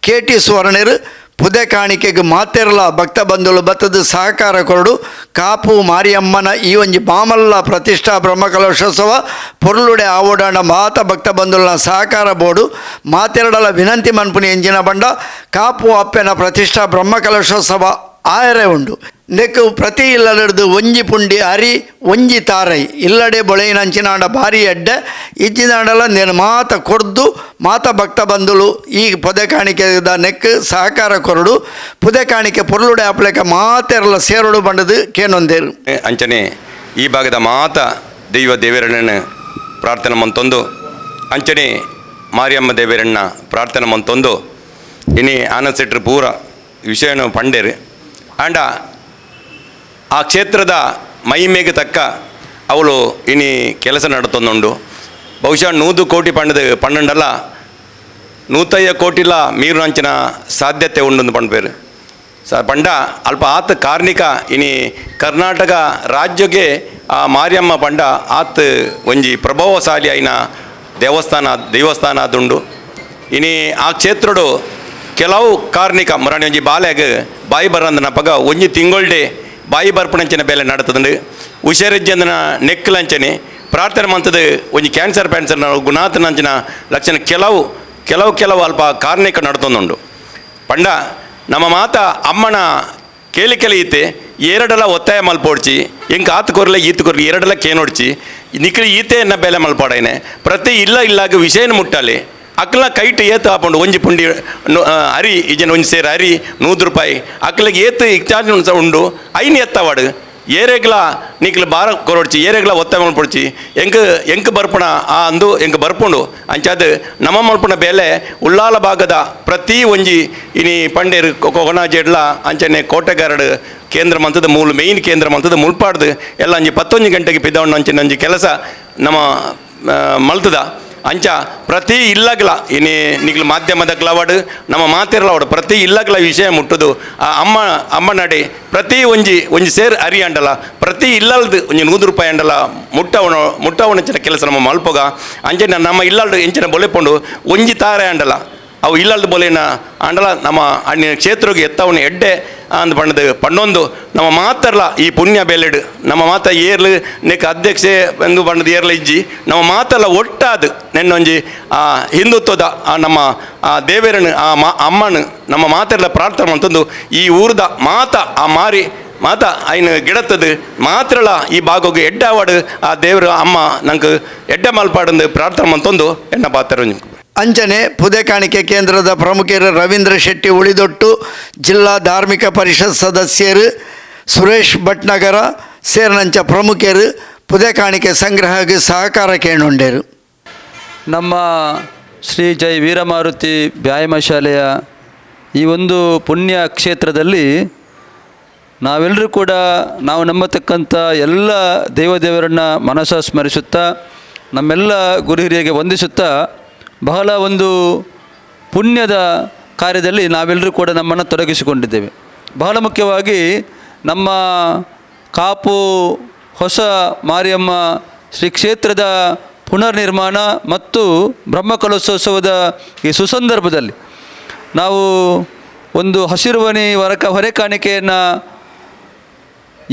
KT ಸುವರ್ಣರು ಪುದೆಕಾಣಿಕೆಗೆ ಮಾತೆರಲ ಭಕ್ತ ಬಂಧುಗಳು ಬತ್ತದ ಸಹಕಾರ ಕೊರಡು ಕಾಪು ಮಾರಿಯಮ್ಮನ ಈ ಒಂಜಿ ಮಾಮಲ್ಲ ಪ್ರತಿಷ್ಠಾ ಬ್ರಹ್ಮಕಲಶೋತ್ಸವ ಪೊರ್ಲುಡೆ ಆವೋಡಾಂಡ ಮಾತ ಭಕ್ತ ಬಂಧುಗಳ ಸಹಕಾರ ಬೋರ್ಡು ಮಾತೆರಡಲ ವಿನಂತಿ ಮನ್ಪುನಿ ಎಂಜಿನ ಬಂಡ ಕಾಪು ಅಪ್ಪೆನ ಪ್ರತಿಷ್ಠಾ ಬ್ರಹ್ಮಕಲಶೋತ್ಸವ ಆಯರೆ ಉಂಡು ನೆಕ್ಕು ಪ್ರತಿ ಇಲ್ಲಡದು ಒಂಜಿ ಪುಂಡಿ ಅರಿ ಒಂಜಿ ತಾರೈ ಇಲ್ಲಡೆ ಬೊಳೆಯಿನಂಚಿನಾಂಡ ಭಾರಿ ಎಡ್ಡೆ ಇಜ್ಜಿನಾಂಡಲ ನೇನು ಮಾತ ಕೊರ್ದು ಮಾತ ಭಕ್ತ ಬಂಧುಲು ಈ ಪುದೆಕಾಣಿಕೆದ ನೆಕ್ ಸಹಕಾರ ಕೊರಡು ಪುದೆಕಾಣಿಕೆ ಪೊರ್ಲುಡೆ ಅಪ್ಲೆಕ ಮಾತೆರಲ ಸೇರುಡು ಬಂಡದು ಕೇನೊಂದೇರು ಅಂಚನೆ ಈ ಭಾಗದ ಮಾತ ದೈವ ದೇವರಣ್ಣನ ಪ್ರಾರ್ಥನೆ ಮಂತೊಂದು ಅಂಚನೆ ಮಾರಿಯಮ್ಮ ದೇವರಣ್ಣ ಪ್ರಾರ್ಥನೆ ಮಂತೊಂದು ಇನಿ ಆನಂದ್ ಶೆಟ್ರು ಪೂರ ವಿಷಯನು ಪಂಡೇರು ಆಂಡ ಆ ಕ್ಷೇತ್ರದ ಮಹಿಮೆಗೆ ತಕ್ಕ ಅವಳು ಇನಿ ಕೆಲಸ ನಡತೊಂದುಂಡು ಬಹುಶಃ 100 ಕೋಟಿ ಪಂಡಲ್ಲ 150 ಕೋಟಿಲ ಮೀರು ಅಂಚಿನ ಸಾಧ್ಯತೆ ಉಂಡು ಪಂಡ್ಪೇರು ಪಂಡ ಅಲ್ಪ ಆತ ಕಾರ್ಣಿಕ ಇನಿ ಕರ್ನಾಟಕ ರಾಜ್ಯಕ್ಕೆ ಆ ಮಾರಿಯಮ್ಮ ಪಂಡ ಆತ ಒಂಜಿ ಪ್ರಭಾವಶಾಲಿ ಐನ ದೇವಸ್ಥಾನ ಅದುಂಡು ಇನಿ ಆ ಕ್ಷೇತ್ರಡು ಕೆಲವು ಕಾರ್ಣಿಕ ಮರಾಣಿ ಒಂಜಿ ಬಾಲ್ಯಾಗ ಬಾಯಿ ಬರಂದನ ಪಗ ಒಂಜಿ ತಿಂಗೊಳ್ಡೆ ಬಾಯಿ ಬರ್ಪಣಂಚಿನ ಬೇಲೆ ನಡತದಂಡು ಹುಷಾರಿಜ್ಜಂದನ ನೆಕ್ಕಲಂಚನೆ ಪ್ರಾರ್ಥನೆ ಮಂತದ ಒಂಜಿ ಕ್ಯಾನ್ಸರ್ ಗುಣಾತನಂಚಿನ ಲಕ್ಷಣ ಕೆಲವು ಅಲ್ಪ ಕಾರ್ಣಿಕ ನಡತೊಂದುಂಡು ಪಂಡ ನಮ್ಮ ಮಾತ ಅಮ್ಮನ ಕೇಳಿಕೆಲ ಈತೆ ಎರಡಲ ಒತ್ತಾಯ ಮಲ್ಪೋಡ್ಚಿ ಎಂಕ ಆತು ಕೊರ್ಲೆ ಈತು ಕೊರ್ಲೆ ಎರಡಲ ಕೇನೋಡ್ಚಿ ನಿಕ್ಲಿ ಈತೆ ಎನ್ನ ಬೇಲೆ ಮಲ್ಪಾಡೇನೆ ಪ್ರತಿ ಇಲ್ಲಾಗ ವಿಷಯನ ಮುಟ್ಟಾಲೆ ಅಕ್ಕಲ ಕೈಟ್ ಏತು ಹಾಕೊಂಡು ಒಂಜಿ ಪುಂಡಿ ಅರಿ ಈಜನ ಒಂಜಿ ಸೇರು ಅರಿ 100 ರೂಪಾಯಿ ಅಕ್ಕಲಿಗೆ ಏತು ಇಚ್ಚಾರ್ಜ್ ಉಂಡು ಐನ್ ಎತ್ತವಾಡು ಏರೆಗ್ಲ ನಿಕ್ಲು ಬಾರ ಕೊರೊಡ್ಚಿ ಏರೆಗ್ಲ ಒತ್ತಾಯ ಮಲ್ಪೊಡ್ಚಿ ಎಂಕ ಬರ್ಪಣ ಆ ಅಂದು ಎಂಕ ಬರ್ಪುಂಡು ಅಂಚಾದ ನಮ್ಮ ಮಲ್ಪುಣ ಬೇಲೆ ಉಳ್ಳಾಲ ಭಾಗದ ಪ್ರತಿ ಒಂಜಿ ಇನಿ ಪಂಡೇರು ಕೊಗನಾಜೆಡ್ಲ ಅಂಚನೆ ಕೋಟೆಗಾರಡು ಕೇಂದ್ರ ಮಂತದ ಮೇಯ್ನ್ ಕೇಂದ್ರ ಮಂತದ ಮುಲ್ಪಾಡ್ದು ಎಲ್ಲ ಅಂಜಿ 11 ಗಂಟೆಗೆ ಪಿದವಣ್ಣು ಅಂಚಿನ ಒಂಜಿ ಕೆಲಸ ನಮ್ಮ ಮಲ್ತದ ಅಂಚ ಪ್ರತಿ ಇಲ್ಲಗ್ಲ ಇನಿ ನಿಗ್ಲು ಮಾಧ್ಯಮದ ಕ್ಲವಾಡು ನಮ್ಮ ಮಾತಿರ್ಲವಾಡು ಪ್ರತಿ ಇಲ್ಲಗ್ಲ ವಿಷಯ ಮುಟ್ಟುದು ಆ ಅಮ್ಮ ನಡೆ ಪ್ರತಿ ಒಂಜಿ ಸೇರ್ ಅರಿ ಅಂಡಲ ಪ್ರತಿ ಇಲ್ಲಲ್ದು ಒಂಜಿ 100 ರೂಪಾಯಿ ಅಂಡಲ ಮುಟ್ಟವನಂಚಿನ ಕೆಲಸ ನಮ್ಮ ಮಲ್ಪೋಗ ಅಂಚೆ ನಮ್ಮ ಇಲ್ಲಲ್ದು ಎಂಚಿನ ಬೊಲೆಪೊಂಡು ಒಂಜಿ ತಾರೆ ಅಂಡಲ ಅವು ಇಲ್ಲಲ್ದು ಬೊಲೆನ ಅಂಡಲ ನಮ್ಮ ಅಣ್ಣಿನ ಕ್ಷೇತ್ರಕ್ಕೆ ಎತ್ತವನ ಎಡ್ಡೆ ಅಂದ್ ಪಂಡದು ಪಂಡೊಂದು ನಮ್ಮ ಮಾತರ್ಲ ಈ ಪುಣ್ಯ ಬೆಲೆಡು ನಮ್ಮ ಮಾತ ಏರ್ಲು ನೆಕ್ ಅಧ್ಯಕ್ಷೆ ಎಂದು ಪಂಡದು ಏರ್ಲ ಇಜ್ಜಿ ನಮ್ಮ ಮಾತಲ್ಲ ಒಟ್ಟಾದು ನೆನ್ನೊಂಜಿ ಆ ಹಿಂದುತ್ವದ ನಮ್ಮ ಆ ದೇವೇರನು ಆ ಅಮ್ಮನು ನಮ್ಮ ಮಾತೆಲ್ಲ ಪ್ರಾರ್ಥನೆ ಅಂತಂದು ಈ ಊರ್ದ ಮಾತ ಆ ಮಾರಿ ಮಾತ ಐನು ಗಿಡತ್ತದು ಮಾತ್ರಲ ಈ ಭಾಗೋಗಿ ಎಡ್ಡಾವಾಡು ಆ ದೇವರ ಅಮ್ಮ ನಂಗೆ ಎಡ್ಡ ಮಲ್ಪಾಡಂದು ಪ್ರಾರ್ಥನೆ ಅಂತಂದು ಎನ್ನ ಪಾತ್ರ ಅಂಚನೆ ಪುದೆಕಾಣಿಕೆ ಕೇಂದ್ರದ ಪ್ರಮುಖರು ರವೀಂದ್ರ ಶೆಟ್ಟಿ ಉಳಿದೊಟ್ಟು ಜಿಲ್ಲಾ ಧಾರ್ಮಿಕ ಪರಿಷತ್ ಸದಸ್ಯರು ಸುರೇಶ್ ಭಟ್ನಗರ ಸೇರಿನಂಚ ಪ್ರಮುಖರು ಪುದೆಕಾಣಿಕೆ ಸಂಗ್ರಹಕ್ಕೆ ಸಹಕಾರ ಕೇಳುಂಡರು. ನಮ್ಮ ಶ್ರೀ ಜೈ ವೀರಮಾರುತಿ ವ್ಯಾಯಾಮ ಶಾಲೆಯ ಈ ಒಂದು ಪುಣ್ಯ ಕ್ಷೇತ್ರದಲ್ಲಿ ನಾವೆಲ್ಲರೂ ಕೂಡ ನಾವು ನಂಬತಕ್ಕಂಥ ಎಲ್ಲ ದೇವರನ್ನ ಮನಸ್ಸು ಸ್ಮರಿಸುತ್ತಾ ನಮ್ಮೆಲ್ಲ ಗುರು ಹಿರಿಯರಿಗೆ ವಂದಿಸುತ್ತಾ ಬಹಳ ಒಂದು ಪುಣ್ಯದ ಕಾರ್ಯದಲ್ಲಿ ನಾವೆಲ್ಲರೂ ಕೂಡ ನಮ್ಮನ್ನು ತೊಡಗಿಸಿಕೊಂಡಿದ್ದೇವೆ. ಬಹಳ ಮುಖ್ಯವಾಗಿ ನಮ್ಮ ಕಾಪು ಹೊಸ ಮಾರಿಯಮ್ಮ ಶ್ರೀ ಕ್ಷೇತ್ರದ ಪುನರ್ ನಿರ್ಮಾಣ ಮತ್ತು ಬ್ರಹ್ಮಕಲಶೋತ್ಸವದ ಈ ಸುಸಂದರ್ಭದಲ್ಲಿ ನಾವು ಒಂದು ಹಸಿರುವನಿ ಹೊರೆ ಕಾಣಿಕೆಯನ್ನು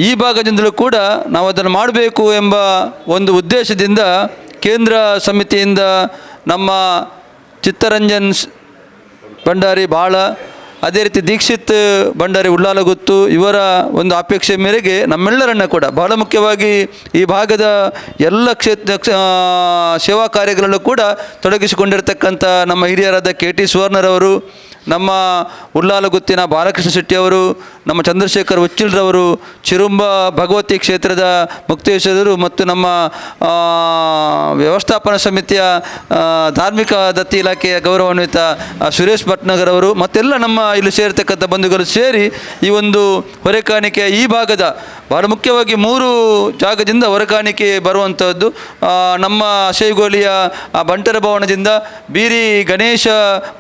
ಈ ಭಾಗದಿಂದಲೂ ಕೂಡ ನಾವು ಅದನ್ನು ಮಾಡಬೇಕು ಎಂಬ ಒಂದು ಉದ್ದೇಶದಿಂದ ಕೇಂದ್ರ ಸಮಿತಿಯಿಂದ ನಮ್ಮ ಚಿತ್ತರಂಜನ್ ಭಂಡಾರಿ ಬಾಳ, ಅದೇ ರೀತಿ ದೀಕ್ಷಿತ್ ಭಂಡಾರಿ ಉಳ್ಳಾಲಗುತ್ತು ಇವರ ಒಂದು ಅಪೇಕ್ಷೆ ಮೇರೆಗೆ ನಮ್ಮೆಲ್ಲರನ್ನ ಕೂಡ ಬಹಳ ಮುಖ್ಯವಾಗಿ ಈ ಭಾಗದ ಎಲ್ಲ ಸೇವಾ ಕಾರ್ಯಗಳಲ್ಲೂ ಕೂಡ ತೊಡಗಿಸಿಕೊಂಡಿರ್ತಕ್ಕಂಥ ನಮ್ಮ ಹಿರಿಯರಾದ KT ಸುವರ್ಣರವರು, ನಮ್ಮ ಉಳ್ಳಾಲಗುತ್ತಿನ ಬಾಲಕೃಷ್ಣ ಶೆಟ್ಟಿಯವರು, ನಮ್ಮ ಚಂದ್ರಶೇಖರ್ ಉಚ್ಚಿಲ್ರವರು, ಚಿರುಂಬ ಭಗವತಿ ಕ್ಷೇತ್ರದ ಮುಕ್ತೇಶ್ವರರು ಮತ್ತು ನಮ್ಮ ವ್ಯವಸ್ಥಾಪನಾ ಸಮಿತಿಯ ಧಾರ್ಮಿಕ ದತ್ತಿ ಇಲಾಖೆಯ ಗೌರವಾನ್ವಿತ ಸುರೇಶ್ ಭಟ್ನಗರ್ ಅವರು ಮತ್ತೆಲ್ಲ ನಮ್ಮ ಇಲ್ಲಿ ಸೇರ್ತಕ್ಕಂಥ ಬಂಧುಗಳು ಸೇರಿ ಈ ಒಂದು ಹೊರೆಕಾಣಿಕೆ ಈ ಭಾಗದ ಬಹಳ ಮುಖ್ಯವಾಗಿ 3 ಜಾಗದಿಂದ ಹೊರೆಕಾಣಿಕೆ ಬರುವಂಥದ್ದು. ನಮ್ಮ ಶೈಗೋಲಿಯ ಬಂಟರ ಭವನದಿಂದ, ಬೀರಿ ಗಣೇಶ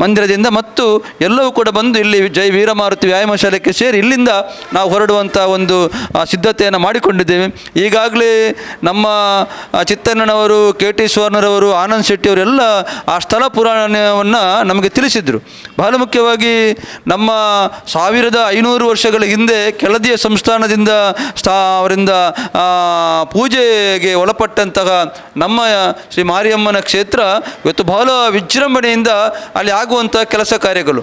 ಮಂದಿರದಿಂದ ಮತ್ತು ಎಲ್ಲವೂ ಕೂಡ ಬಂದು ಇಲ್ಲಿ ಜೈ ವೀರಮಾರುತಿ ವ್ಯಾಯಾಮ ಶಾಲೆಗೆ ಸೇರಿ ಇಲ್ಲಿಂದ ನಾವು ಹೊರಡುವಂಥ ಒಂದು ಸಿದ್ಧತೆಯನ್ನು ಮಾಡಿಕೊಂಡಿದ್ದೇವೆ. ಈಗಾಗಲೇ ನಮ್ಮ ಚಿತ್ತಣ್ಣನವರು, KT ಸುವರ್ಣರವರು, ಆನಂದ್ ಶೆಟ್ಟಿಯವರೆಲ್ಲ ಆ ಸ್ಥಳ ಪುರಾಣವನ್ನು ನಮಗೆ ತಿಳಿಸಿದರು. ಬಹಳ ಮುಖ್ಯವಾಗಿ ನಮ್ಮ 1500 ವರ್ಷಗಳ ಹಿಂದೆ ಕೆಳದಿಯ ಸಂಸ್ಥಾನದಿಂದ ಅವರಿಂದ ಪೂಜೆಗೆ ಒಳಪಟ್ಟಂತಹ ನಮ್ಮ ಶ್ರೀ ಮಾರಿಯಮ್ಮನ ಕ್ಷೇತ್ರ ಇವತ್ತು ಬಹಳ ವಿಜೃಂಭಣೆಯಿಂದ ಅಲ್ಲಿ ಆಗುವಂಥ ಕೆಲಸ ಕಾರ್ಯಗಳು,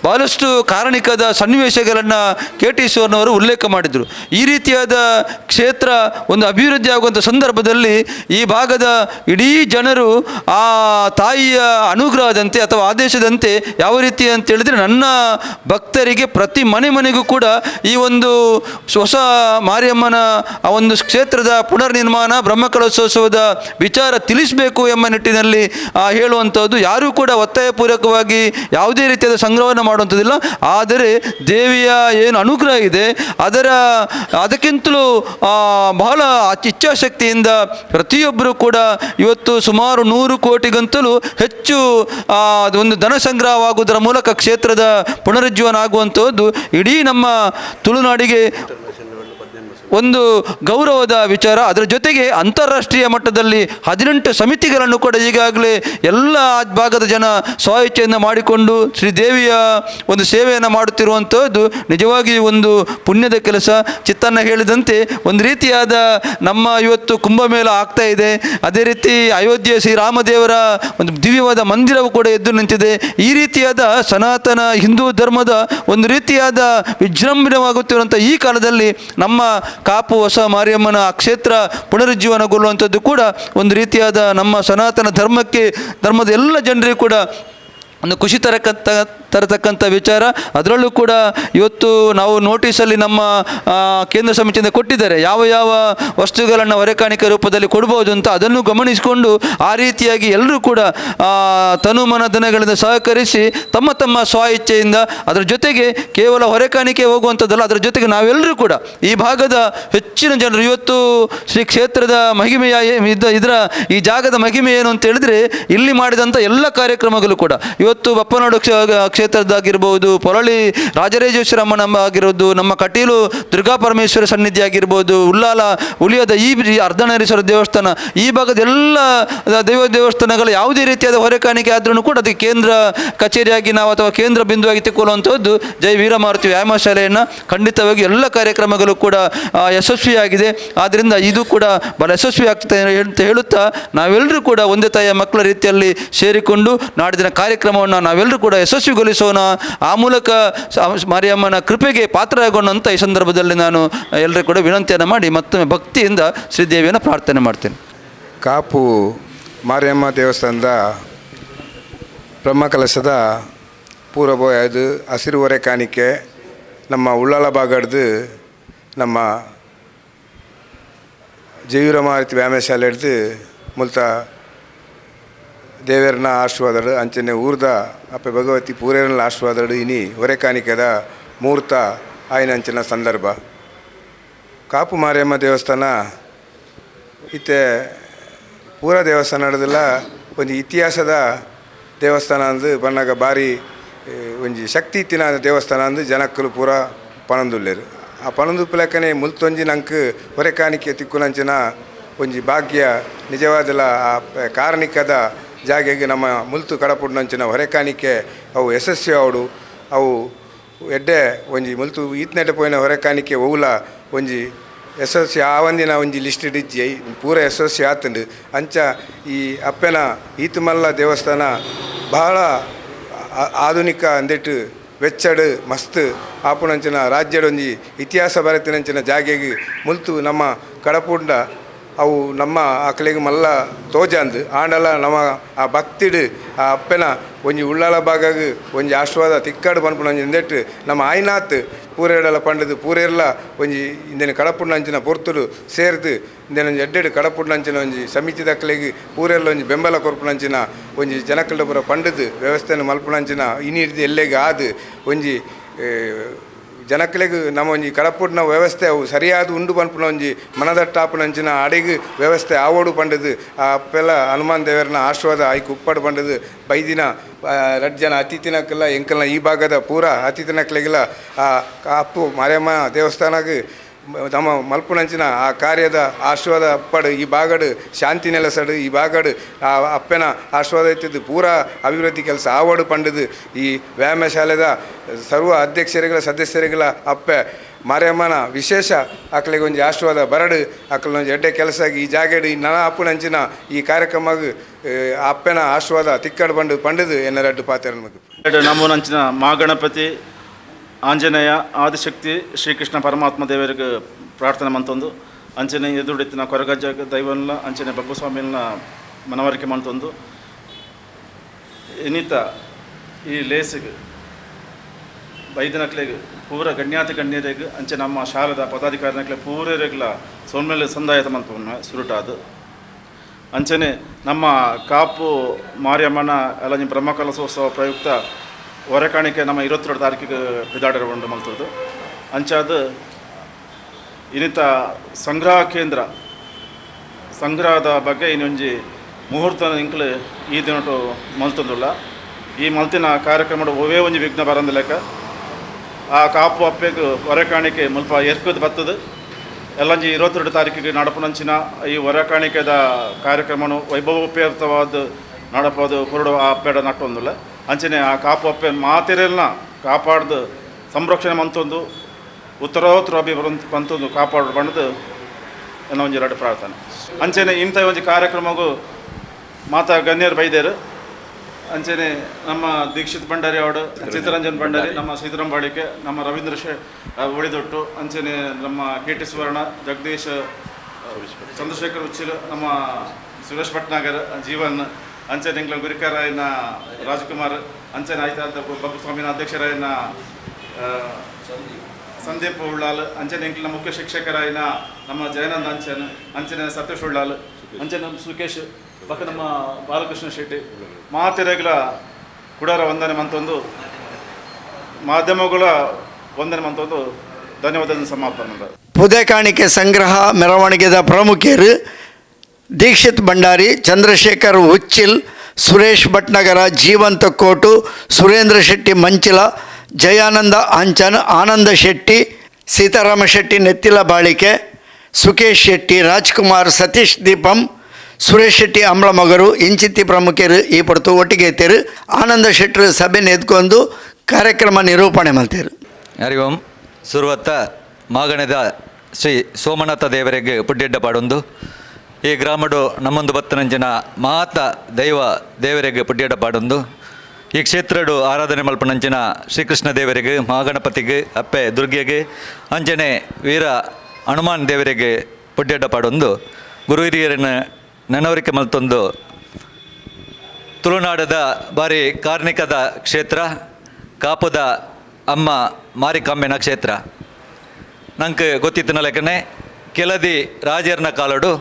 ಬಹಳಷ್ಟು ಕಾರಣಿಕದ ಸನ್ನಿವೇಶಗಳನ್ನು KT ಸುವರ್ಣವರು ಉಲ್ಲೇಖ ಮಾಡಿದರು. ಈ ರೀತಿಯಾದ ಕ್ಷೇತ್ರ ಒಂದು ಅಭಿವೃದ್ಧಿ ಆಗುವಂಥ ಸಂದರ್ಭದಲ್ಲಿ ಈ ಭಾಗದ ಇಡೀ ಜನರು ಆ ತಾಯಿಯ ಅನುಗ್ರಹದಂತೆ ಅಥವಾ ಆದೇಶದಂತೆ ಯಾವ ರೀತಿ ಅಂತ ಹೇಳಿದರೆ ನನ್ನ ಭಕ್ತರಿಗೆ ಪ್ರತಿ ಮನೆಗೂ ಕೂಡ ಈ ಒಂದು ಹೊಸ ಮಾರಿಯಮ್ಮನ ಆ ಒಂದು ಕ್ಷೇತ್ರದ ಪುನರ್ ನಿರ್ಮಾಣ ಬ್ರಹ್ಮಕಲಶೋತ್ಸವದ ವಿಚಾರ ತಿಳಿಸಬೇಕು ಎಂಬ ನಿಟ್ಟಿನಲ್ಲಿ ಹೇಳುವಂಥದ್ದು. ಯಾರೂ ಕೂಡ ಒತ್ತಾಯಪೂರ್ವಕವಾಗಿ ಯಾವುದೇ ರೀತಿಯಾದ ಸಂಗ್ರಹವನ್ನು ಮಾಡುವಂಥದ್ದಿಲ್ಲ. ಆದರೆ ದೇವಿಯ ಏನು ಅನುಗ್ರಹ ಇದೆ ಅದಕ್ಕಿಂತಲೂ ಬಹಳ ಇಚ್ಛಾಶಕ್ತಿಯಿಂದ ಪ್ರತಿಯೊಬ್ಬರೂ ಕೂಡ ಇವತ್ತು ಸುಮಾರು 100 ಕೋಟಿಗಂತಲೂ ಹೆಚ್ಚು ಒಂದು ಧನ ಸಂಗ್ರಹವಾಗುವುದರ ಮೂಲಕ ಕ್ಷೇತ್ರದ ಪುನರುಜ್ಜೀವನ ಆಗುವಂಥದ್ದು ಇಡೀ ನಮ್ಮ ತುಳುನಾಡಿಗೆ ಒಂದು ಗೌರವದ ವಿಚಾರ. ಅದರ ಜೊತೆಗೆ ಅಂತಾರಾಷ್ಟ್ರೀಯ ಮಟ್ಟದಲ್ಲಿ 18 ಸಮಿತಿಗಳನ್ನು ಕೂಡ ಈಗಾಗಲೇ ಎಲ್ಲ ಭಾಗದ ಜನ ಸ್ವ-ಇಚ್ಛೆಯನ್ನು ಮಾಡಿಕೊಂಡು ಶ್ರೀದೇವಿಯ ಒಂದು ಸೇವೆಯನ್ನು ಮಾಡುತ್ತಿರುವಂಥದ್ದು ನಿಜವಾಗಿ ಒಂದು ಪುಣ್ಯದ ಕೆಲಸ. ಚಿತ್ತಣ್ಣ ಹೇಳಿದಂತೆ ಒಂದು ರೀತಿಯಾದ ನಮ್ಮ ಇವತ್ತು ಕುಂಭಮೇಳ ಆಗ್ತಾ ಇದೆ. ಅದೇ ರೀತಿ ಅಯೋಧ್ಯೆ ಶ್ರೀರಾಮದೇವರ ಒಂದು ದಿವ್ಯವಾದ ಮಂದಿರವು ಕೂಡ ಎದ್ದು ನಿಂತಿದೆ. ಈ ರೀತಿಯಾದ ಸನಾತನ ಹಿಂದೂ ಧರ್ಮದ ಒಂದು ರೀತಿಯಾದ ವಿಜೃಂಭಣೆಯಾಗುತ್ತಿರುವಂಥ ಈ ಕಾಲದಲ್ಲಿ ನಮ್ಮ ಕಾಪು ಹೊಸ ಮಾರಿಯಮ್ಮನ ಕ್ಷೇತ್ರ ಪುನರುಜ್ಜೀವನಗೊಳ್ಳುವಂಥದ್ದು ಕೂಡ ಒಂದು ರೀತಿಯಾದ ನಮ್ಮ ಸನಾತನ ಧರ್ಮದ ಎಲ್ಲ ಜನರಿಗೂ ಕೂಡ ಒಂದು ಖುಷಿ ತರತಕ್ಕಂಥ ವಿಚಾರ. ಅದರಲ್ಲೂ ಕೂಡ ಇವತ್ತು ನಾವು ನೋಟಿಸಲ್ಲಿ ನಮ್ಮ ಕೇಂದ್ರ ಸಮಿತಿಯಿಂದ ಕೊಟ್ಟಿದ್ದಾರೆ ಯಾವ ವಸ್ತುಗಳನ್ನು ಹೊರೆಕಾಣಿಕೆ ರೂಪದಲ್ಲಿ ಕೊಡ್ಬೋದು ಅಂತ. ಅದನ್ನು ಗಮನಿಸಿಕೊಂಡು ಆ ರೀತಿಯಾಗಿ ಎಲ್ಲರೂ ಕೂಡ ತನುಮನ ಧನಗಳಿಂದ ಸಹಕರಿಸಿ ತಮ್ಮ ಸ್ವ ಇಚ್ಛೆಯಿಂದ ಅದರ ಜೊತೆಗೆ ಕೇವಲ ಹೊರೆಕಾಣಿಕೆ ಹೋಗುವಂಥದ್ದಲ್ಲ, ಅದರ ಜೊತೆಗೆ ನಾವೆಲ್ಲರೂ ಕೂಡ ಈ ಭಾಗದ ಹೆಚ್ಚಿನ ಜನರು ಇವತ್ತು ಶ್ರೀ ಕ್ಷೇತ್ರದ ಮಹಿಮೆಯ ಈ ಜಾಗದ ಮಹಿಮೆ ಏನು ಅಂತ ಹೇಳಿದ್ರೆ ಇಲ್ಲಿ ಮಾಡಿದಂಥ ಎಲ್ಲ ಕಾರ್ಯಕ್ರಮಗಳು ಕೂಡ ಇವತ್ತು ಬಪ್ಪನಾಡು ಕ್ಷೇತ್ರದಾಗಿರ್ಬೋದು, ಪೊರಳಿ ರಾಜರಾಜೇಶ್ವರಮ್ಮನ ಆಗಿರ್ಬೋದು, ನಮ್ಮ ಕಟೀಲು ದುರ್ಗಾ ಪರಮೇಶ್ವರ ಸನ್ನಿಧಿ ಆಗಿರ್ಬೋದು, ಉಳಿಯದ ಈ ಅರ್ಧನಾರೀಶ್ವರ ದೇವಸ್ಥಾನ, ಈ ಭಾಗದ ಎಲ್ಲ ದೇವಸ್ಥಾನಗಳು ಯಾವುದೇ ರೀತಿಯಾದ ಹೊರೆಕಾಣಿಕೆ ಆದ್ರೂ ಕೂಡ ಅದಕ್ಕೆ ಕೇಂದ್ರ ಕಚೇರಿಯಾಗಿ ನಾವು ಅಥವಾ ಕೇಂದ್ರ ಬಿಂದುವಾಗಿ ತೆಕ್ಕೊಳ್ಳುವಂಥದ್ದು ಜೈ ವೀರಮಾರುತಿ ವ್ಯಾಯಾಮ ಶಾಲೆಯನ್ನು ಖಂಡಿತವಾಗಿ ಎಲ್ಲ ಕಾರ್ಯಕ್ರಮಗಳು ಕೂಡ ಯಶಸ್ವಿಯಾಗಿದೆ. ಆದ್ದರಿಂದ ಇದು ಕೂಡ ಬಹಳ ಯಶಸ್ವಿ ಆಗ್ತದೆ ಅಂತ ಹೇಳುತ್ತಾ ನಾವೆಲ್ಲರೂ ಕೂಡ ಒಂದೇ ತಾಯಿಯ ಮಕ್ಕಳ ರೀತಿಯಲ್ಲಿ ಸೇರಿಕೊಂಡು ನಾಡಿನ ಕಾರ್ಯಕ್ರಮವನ್ನು ನಾವೆಲ್ಲರೂ ಕೂಡ ಯಶಸ್ವಿಗೊಳಿಸೋಣ. ಆ ಮೂಲಕ ಮಾರಿಯಮ್ಮನ ಕೃಪೆಗೆ ಪಾತ್ರರಾಗೋಣ ಅಂತ ಈ ಸಂದರ್ಭದಲ್ಲಿ ನಾನು ಎಲ್ಲರೂ ಕೂಡ ವಿನಂತಿಯನ್ನು ಮಾಡಿ ಮತ್ತೊಮ್ಮೆ ಭಕ್ತಿಯಿಂದ ಶ್ರೀದೇವಿಯನ್ನು ಪ್ರಾರ್ಥನೆ ಮಾಡ್ತೇನೆ. ಕಾಪು ಮಾರಿಯಮ್ಮ ದೇವಸ್ಥಾನದ ಬ್ರಹ್ಮಕಲಶದ ಪೂರ್ವಭಾಗದ ಹಸಿರು ಹೊರೆ ಕಾಣಿಕೆ ನಮ್ಮ ಉಳ್ಳಾಲ ಭಾಗದ್ದು ನಮ್ಮ ಜೈವೀರಮಾರುತಿ ವ್ಯಾಯಾಮ ಶಾಲೆ ಹಿಡ್ದು ಮೂಲತ ದೇವರನ್ನ ಆಶೀರ್ವಾದಡು ಅಂಚನೆ ಊರ್ದ ಅಪ್ಪ ಭಗವತಿ ಪೂರೇರನ ಆಶೀರ್ವಾದಡು ಇನಿ ಹೊರೆ ಕಾಣಿಕೆದ ಮುಹೂರ್ತ ಆಯ್ನ ಅಂಚಿನ ಸಂದರ್ಭ. ಕಾಪು ಮಾರಿಯಮ್ಮ ದೇವಸ್ಥಾನ ಇತ್ತೆ ಪೂರ ದೇವಸ್ಥಾನ ನಡೆದಿಲ್ಲ ಒಂದು ಇತಿಹಾಸದ ದೇವಸ್ಥಾನ ಅಂದು ಬಣ್ಣಗ ಭಾರಿ ಒಂಜಿ ಶಕ್ತಿ ಇತ್ತಿನ ದೇವಸ್ಥಾನ ಅಂದು ಜನಕ್ಕಲು ಪೂರ ಪಣಂದುಲ್ಲೇರು. ಆ ಪಣಂದುಪ್ಪಲಕ್ಕನೆ ಮುಲ್ತೊಂಜಿ ನಂಗೆ ಹೊರೆ ಕಾಣಿಕೆ ತಿಕ್ಕುನಂಚಿನ ಒಂಜಿ ಭಾಗ್ಯ ನಿಜವಾದಲ ಆ ಕಾರಣಿಕದ ಜಾಗೆಗೆ ನಮ್ಮ ಮುಲ್ತು ಕಡಪುಡ್ನಂಚಿನ ಹೊರೆಕಾಣಿಕೆ ಅವು ಯಶಸ್ವಿ ಅವಡು ಅವು ಎಡ್ಡೆ ಒಂಜಿ ಮುಲ್ತು ಈತ್ನೆಡೆ ಪೋಯಿನ ಹೊರೆಕಾಣಿಕೆ ಒವುಲ ಒಂಜಿ ಯಶಸ್ವಿ ಆ ಒಂದಿನ ಒಂಜಿ ಲಿಸ್ಟ್ ಇಡಿಜ್ಜಿ ಪೂರ ಯಶಸ್ವಿ ಆತಂಡು ಅಂಚ ಈ ಅಪ್ಪೆನ ಈತುಮಲ್ಲ ದೇವಸ್ಥಾನ ಬಹಳ ಆಧುನಿಕ ಅಂದೆಟ್ಟು ವೆಚ್ಚಡು ಮಸ್ತ್ ಆಪುನಂಚಿನ ರಾಜ್ಯಡೊಂಜಿ ಇತಿಹಾಸ ಬರೆತಿನಂಚಿನ ಜಾಗೆಗೆ ಮುಲ್ತು ನಮ್ಮ ಕಡಪುಂಡ ಅವು ನಮ್ಮ ಆಕಲಿಗೆ ಮಲ್ಲ ತೋಜಂದು ಆಂಡಲ ನಮ್ಮ ಆ ಭಕ್ತಿಡು ಆ ಅಪ್ಪೆನ ಒಂಜಿ ಉಳ್ಳಾಲ ಭಾಗಗ್ ಒಂಜಿ ಆಶ್ವಾದ ತಿಕ್ಕಾಡು ಪನ್ಪುನಂಜಿ ಎಂದೆಟ್ಟು ನಮ್ಮ ಆಯ್ನಾತ್ ಪೂರೇಡಲ ಪಂಡದು ಪೂರೇರ್ಲ ಒಂಜಿ ಇಂದಿನ ಕಡಪುಂಡಂಚಿನ ಪೊರ್ತುಡು ಸೇರ್ದು ಇಂದಿನ ಎಡ್ಡೆಡು ಕಡಪುಂಡಂಚಿನ ಒಂಜಿ ಸಮಿತಿ ದಕ್ಕಲಿಗೆ ಪೂರೆಲ್ಲ ಒಂಜಿ ಬೆಂಬಲ ಕೊರ್ಪುನಂಚಿನ ಒಂಜಿ ಜನಕಲ್ಡ ಪೂರ ಪಂಡದು ವ್ಯವಸ್ಥೆಯನ್ನು ಮಲ್ಪುನಂಚಿನ ಇನಿಡ್ದು ಎಲ್ಲೆಗೆ ಆದು ಒಂಜಿ ಜನಕಲೆಗ್ ನಮ್ಮ ಒಂಜಿ ಕಡಪುಡ್ನ ವ್ಯವಸ್ಥೆ ಅವು ಸರಿಯಾದ ಉಂಡು ಪನ್ಪುನ ಒಂಜಿ ಮನದಟ್ಟಾಪುನಂಚಿನ ಅಡಿಗೆ ವ್ಯವಸ್ಥೆ ಆವೋಡು ಪಂಡದು ಆ ಅಪ್ಪೆಲ್ಲ ಹನುಮಾನ್ ದೇವರನ ಆಶ್ವಾದ ಐಕ್ ಉಪ್ಪಡು ಪಂಡದು ಬೈದಿನ 2 ಜನ ಅತಿಥಿನಕ್ಕೆಲ್ಲ ಎಂಕಲ್ನ ಈ ಭಾಗದ ಪೂರ ಅತಿಥಿನಕ್ಲೆಗೆಲ್ಲ ಆ ಅಪ್ಪು ಮಾರಿಯಮ್ಮ ದೇವಸ್ಥಾನಕ್ಕೆ ನಮ್ಮ ಮಲ್ಪುನಂಚಿನ ಆ ಕಾರ್ಯದ ಆಶ್ವಾದ ಅಪ್ಪಡು ಈ ಭಾಗಡು ಶಾಂತಿ ನೆಲೆಸಡು ಈ ಭಾಗಡು ಆ ಅಪ್ಪೆನ ಆಶ್ವಾದ ಇತ್ತಿದ್ದು ಪೂರ ಅಭಿವೃದ್ಧಿ ಕೆಲಸ ಆವಡು ಪಂಡದು ಈ ವ್ಯಾಯಾಮ ಶಾಲೆದ ಸರ್ವ ಅಧ್ಯಕ್ಷರಿಗಳ ಸದಸ್ಯರಿಗಳ ಅಪ್ಪೆ ಮಾರಿಯಮ್ಮನ ವಿಶೇಷ ಆಕಳಿಗೆ ಒಂಜಿ ಆಶ್ವಾದ ಬರಡು ಆಕಳೊಂದು ಎಡ್ಡೆ ಕೆಲಸ ಈ ಜಾಗೆಡು ಈ ನನ ಅಪ್ಪುನಂಚಿನ ಈ ಕಾರ್ಯಕ್ರಮಕ್ಕೆ ಅಪ್ಪೆನ ಆಶ್ವಾದ ತಿಕ್ಕಡು ಪಂಡದು ಎನ್ನರಡ್ಡು ಪಾತ್ರ ನಮ್ಮನಂಚಿನ ಮಹಾಗಣಪತಿ ಆಂಜನೇಯ ಆದಿಶಕ್ತಿ ಶ್ರೀಕೃಷ್ಣ ಪರಮಾತ್ಮ ದೇವರಿಗೆ ಪ್ರಾರ್ಥನೆ ಮಂತೊಂದು ಅಂಚನೆ ಎದುರುಡಿತ್ತಿನ ಕೊರಗಜ್ಜ ದೈವನ್ಲ ಅಂಚನೆ ಬಬ್ಬುಸ್ವಾಮಿನ ಮನವರಿಕೆ ಮಂತೊಂದು ಇನ್ನಿತ ಈ ಲೇಸಿಗೆ ಬೈದಿನಕ್ಲೆಗೆ ಪೂರ ಗಣ್ಯಾತಿ ಗಣ್ಯರಿಗೆ ಅಂಚೆ ನಮ್ಮ ಶಾಲದ ಪದಾಧಿಕಾರಿನಕ್ಲೆ ಪೂರರೆಗ್ಲ ಸೋನ್ಮೇಲೆ ಸಂದಾಯತ ಮಂತ್ವನ್ನ ಸುರುಟಾದು ಅಂಚನೆ ನಮ್ಮ ಕಾಪು ಮಾರಿಯಮ್ಮನ ಅಲ್ಲಂಜಿ ಬ್ರಹ್ಮಕಲಶೋತ್ಸವ ಪ್ರಯುಕ್ತ ಹೊರೆಕಾಣಿಕೆ ನಮ್ಮ 22 ತಾರೀಕಿಗೆ ಬಿದಾಡರ ಉಂಡು ಮಲ್ತದ್ದು ಅಂಚಾದ ಇನ್ನಿತ ಸಂಗ್ರಹ ಕೇಂದ್ರ ಸಂಗ್ರಹದ ಬಗ್ಗೆ ಇನ್ನೊಂಜಿ ಮುಹೂರ್ತ ಇಂಕ್ಲು ಈ ದಿನಟು ಮಲ್ತಂದುಲ್ಲ ಈ ಮಲ್ತಿನ ಕಾರ್ಯಕ್ರಮದ ಒವೇ ಒಂಜಿ ವಿಘ್ನ ಬರಂದ ಲೆಕ್ಕ ಆ ಕಾಪು ಅಪ್ಪೆಗೆ ಹೊರೆಕಾಣಿಕೆ ಮುಲ್ಪ ಎರ್ಕದು ಬರ್ತದೆ ಎಲ್ಲಂಜಿ 22 ತಾರೀಕಿಗೆ ನಡಪುನಂಚಿನ ಈ ಹೊರೆಕಾಣಿಕೆದ ಕಾರ್ಯಕ್ರಮನು ವೈಭವೋಪೇತವಾದ ನಡಪೋದು ಕುರುಡು ಆ ಅಪ್ಪೆಡ ನಟ್ಟೊಂದಿಲ್ಲ ಅಂಚನೆ ಆ ಕಾಪು ಅಪ್ಪೆ ಮಾತಿರೆಲ್ಲ ಕಾಪಾಡ್ದು ಸಂರಕ್ಷಣೆ ಮಂತೊಂದು ಉತ್ತರೋತ್ತರ ಬಂತೊಂದು ಕಾಪಾಡು ಬಂದು ಅನ್ನೋ ಒಂಜಿ 2 ಪ್ರಾರ್ಥನೆ ಅಂಚನೆ ಇಂಥ ಒಂಜಿ ಕಾರ್ಯಕ್ರಮಗೂ ಮಾತಾ ಗಣ್ಯರು ಬೈದೇರು ಅಂಚನೆ ನಮ್ಮ ದೀಕ್ಷಿತ್ ಭಂಡಾರಿ ಅವಡು ಚಿತ್ತರಂಜನ್ ಭಂಡಾರಿ ನಮ್ಮ ಸೀತಾರಾಂಬಾಳಿಕೆ ನಮ್ಮ ರವೀಂದ್ರ ಉಳಿದೊಟ್ಟು ಅಂಚನೆ ನಮ್ಮ KT ಸುವರ್ಣ ಜಗದೀಶ್ ಚಂದ್ರಶೇಖರ್ ಉಚ್ಚಿಲ್ ನಮ್ಮ ಸುರೇಶ್ ಭಟ್ನಾಗರ್ ಜೀವನ್ ಅಂಚನೆ ಇಂಗ್ಲ ಗುರಿಕರಾಯನ ರಾಜ್ಕುಮಾರ್ ಅಂಚನೆ ಆಯ್ತಾದ ಬಬ್ಬುಸ್ವಾಮಿನ ಅಧ್ಯಕ್ಷರಾಯನ ಸಂದೀಪ್ ಉಳ್ಳಾಲ್ ಅಂಚನೆ ಇಂಗ್ಲ ಮುಖ್ಯ ಶಿಕ್ಷಕರಾಯನ ನಮ್ಮ ಜಯನಂದ್ ಅಂಚನೆ ಸತೀಶ್ ಉಳ್ಳಾಲ್ ಅಂಚನೆ ಸುಕೇಶ್ ಪಕ್ಕ ನಮ್ಮ ಬಾಲಕೃಷ್ಣ ಶೆಟ್ಟಿ ಮಾತಿರೆಗಳ ಕುಡಾರ ವಂದನೆ ಮಂತೊಂದು ಮಾಧ್ಯಮಗಳ ವಂದನೆ ಮಂತೊಂದು ಧನ್ಯವಾದ ಸಮಾಪನ ಪುದೆಕಾಣಿಕೆ ಸಂಗ್ರಹ ಮೆರವಣಿಗೆದ ಪ್ರಮುಖರು ದೀಕ್ಷಿತ್ ಭಂಡಾರಿ, ಚಂದ್ರಶೇಖರ್ ಉಚ್ಚಿಲ್, ಸುರೇಶ್ ಭಟ್ನಗರ, ಜೀವಂತ ಕೋಟು, ಸುರೇಂದ್ರ ಶೆಟ್ಟಿ ಮಂಚಿಲ, ಜಯಾನಂದ ಆಂಚನ್, ಆನಂದ ಶೆಟ್ಟಿ, ಸೀತಾರಾಮ ಶೆಟ್ಟಿ ನೆತ್ತಿಲ ಬಾಳಿಕೆ, ಸುಕೇಶ್ ಶೆಟ್ಟಿ, ರಾಜ್ಕುಮಾರ್, ಸತೀಶ್ ದೀಪಂ, ಸುರೇಶ್ ಶೆಟ್ಟಿ ಅಂಬ್ಳಮಗರು ಇಂಚಿತ್ತಿ ಪ್ರಮುಖರು ಈ ಪಡ್ತು ಒಟ್ಟಿಗೆ ಎತ್ತೇರು. ಆನಂದ ಶೆಟ್ಟರು ಸಭೆ ನೆದ್ಕೊಂಡು ಕಾರ್ಯಕ್ರಮ ನಿರೂಪಣೆ ಮಾಡ್ತೇರು. ಹರಿ ಓಂ. ಸುರುವತ್ತ ಮಾಗಣದ ಶ್ರೀ ಸೋಮನಾಥ ದೇವರಿಗೆ ಪುಡ್ಡೆಡ್ಡ ಪಾಡೊಂದು ಈ ಗ್ರಾಮಡು ನಮ್ಮೊಂದು ಬತ್ತನಂಚಿನ ಮಾತ ದೈವ ದೇವರಿಗೆ ಪುಡ್ಡೆಡ್ಡ ಪಾಡೊಂದು ಈ ಕ್ಷೇತ್ರಡು ಆರಾಧನೆ ಮಲ್ಪನಂಚಿನ ಶ್ರೀಕೃಷ್ಣ ದೇವರಿಗೆ, ಮಹಾಗಣಪತಿಗೆ, ಅಪ್ಪೆ ದುರ್ಗೆಗೆ, ಅಂಜನೆ ವೀರ ಹನುಮಾನ್ ದೇವರಿಗೆ ಪುಡ್ಡೆಡ್ಡ ಪಾಡೊಂದು ಗುರು ಹಿರಿಯರನ್ನ ನೆನವರಿಕೆ ಮಲ್ತೊಂದು ತುಳುನಾಡದ ಬಾರಿ ಕಾರ್ಣಿಕದ ಕ್ಷೇತ್ರ ಕಾಪುದ ಅಮ್ಮ ಮಾರಿಕಾಂಬೆನ ಕ್ಷೇತ್ರ. ನಂಗೆ ಗೊತ್ತಿತ್ತಿನ ಲೆಕ್ಕನೆ ಕೆಲದಿ ರಾಜರ್ನ ಕಾಲಡು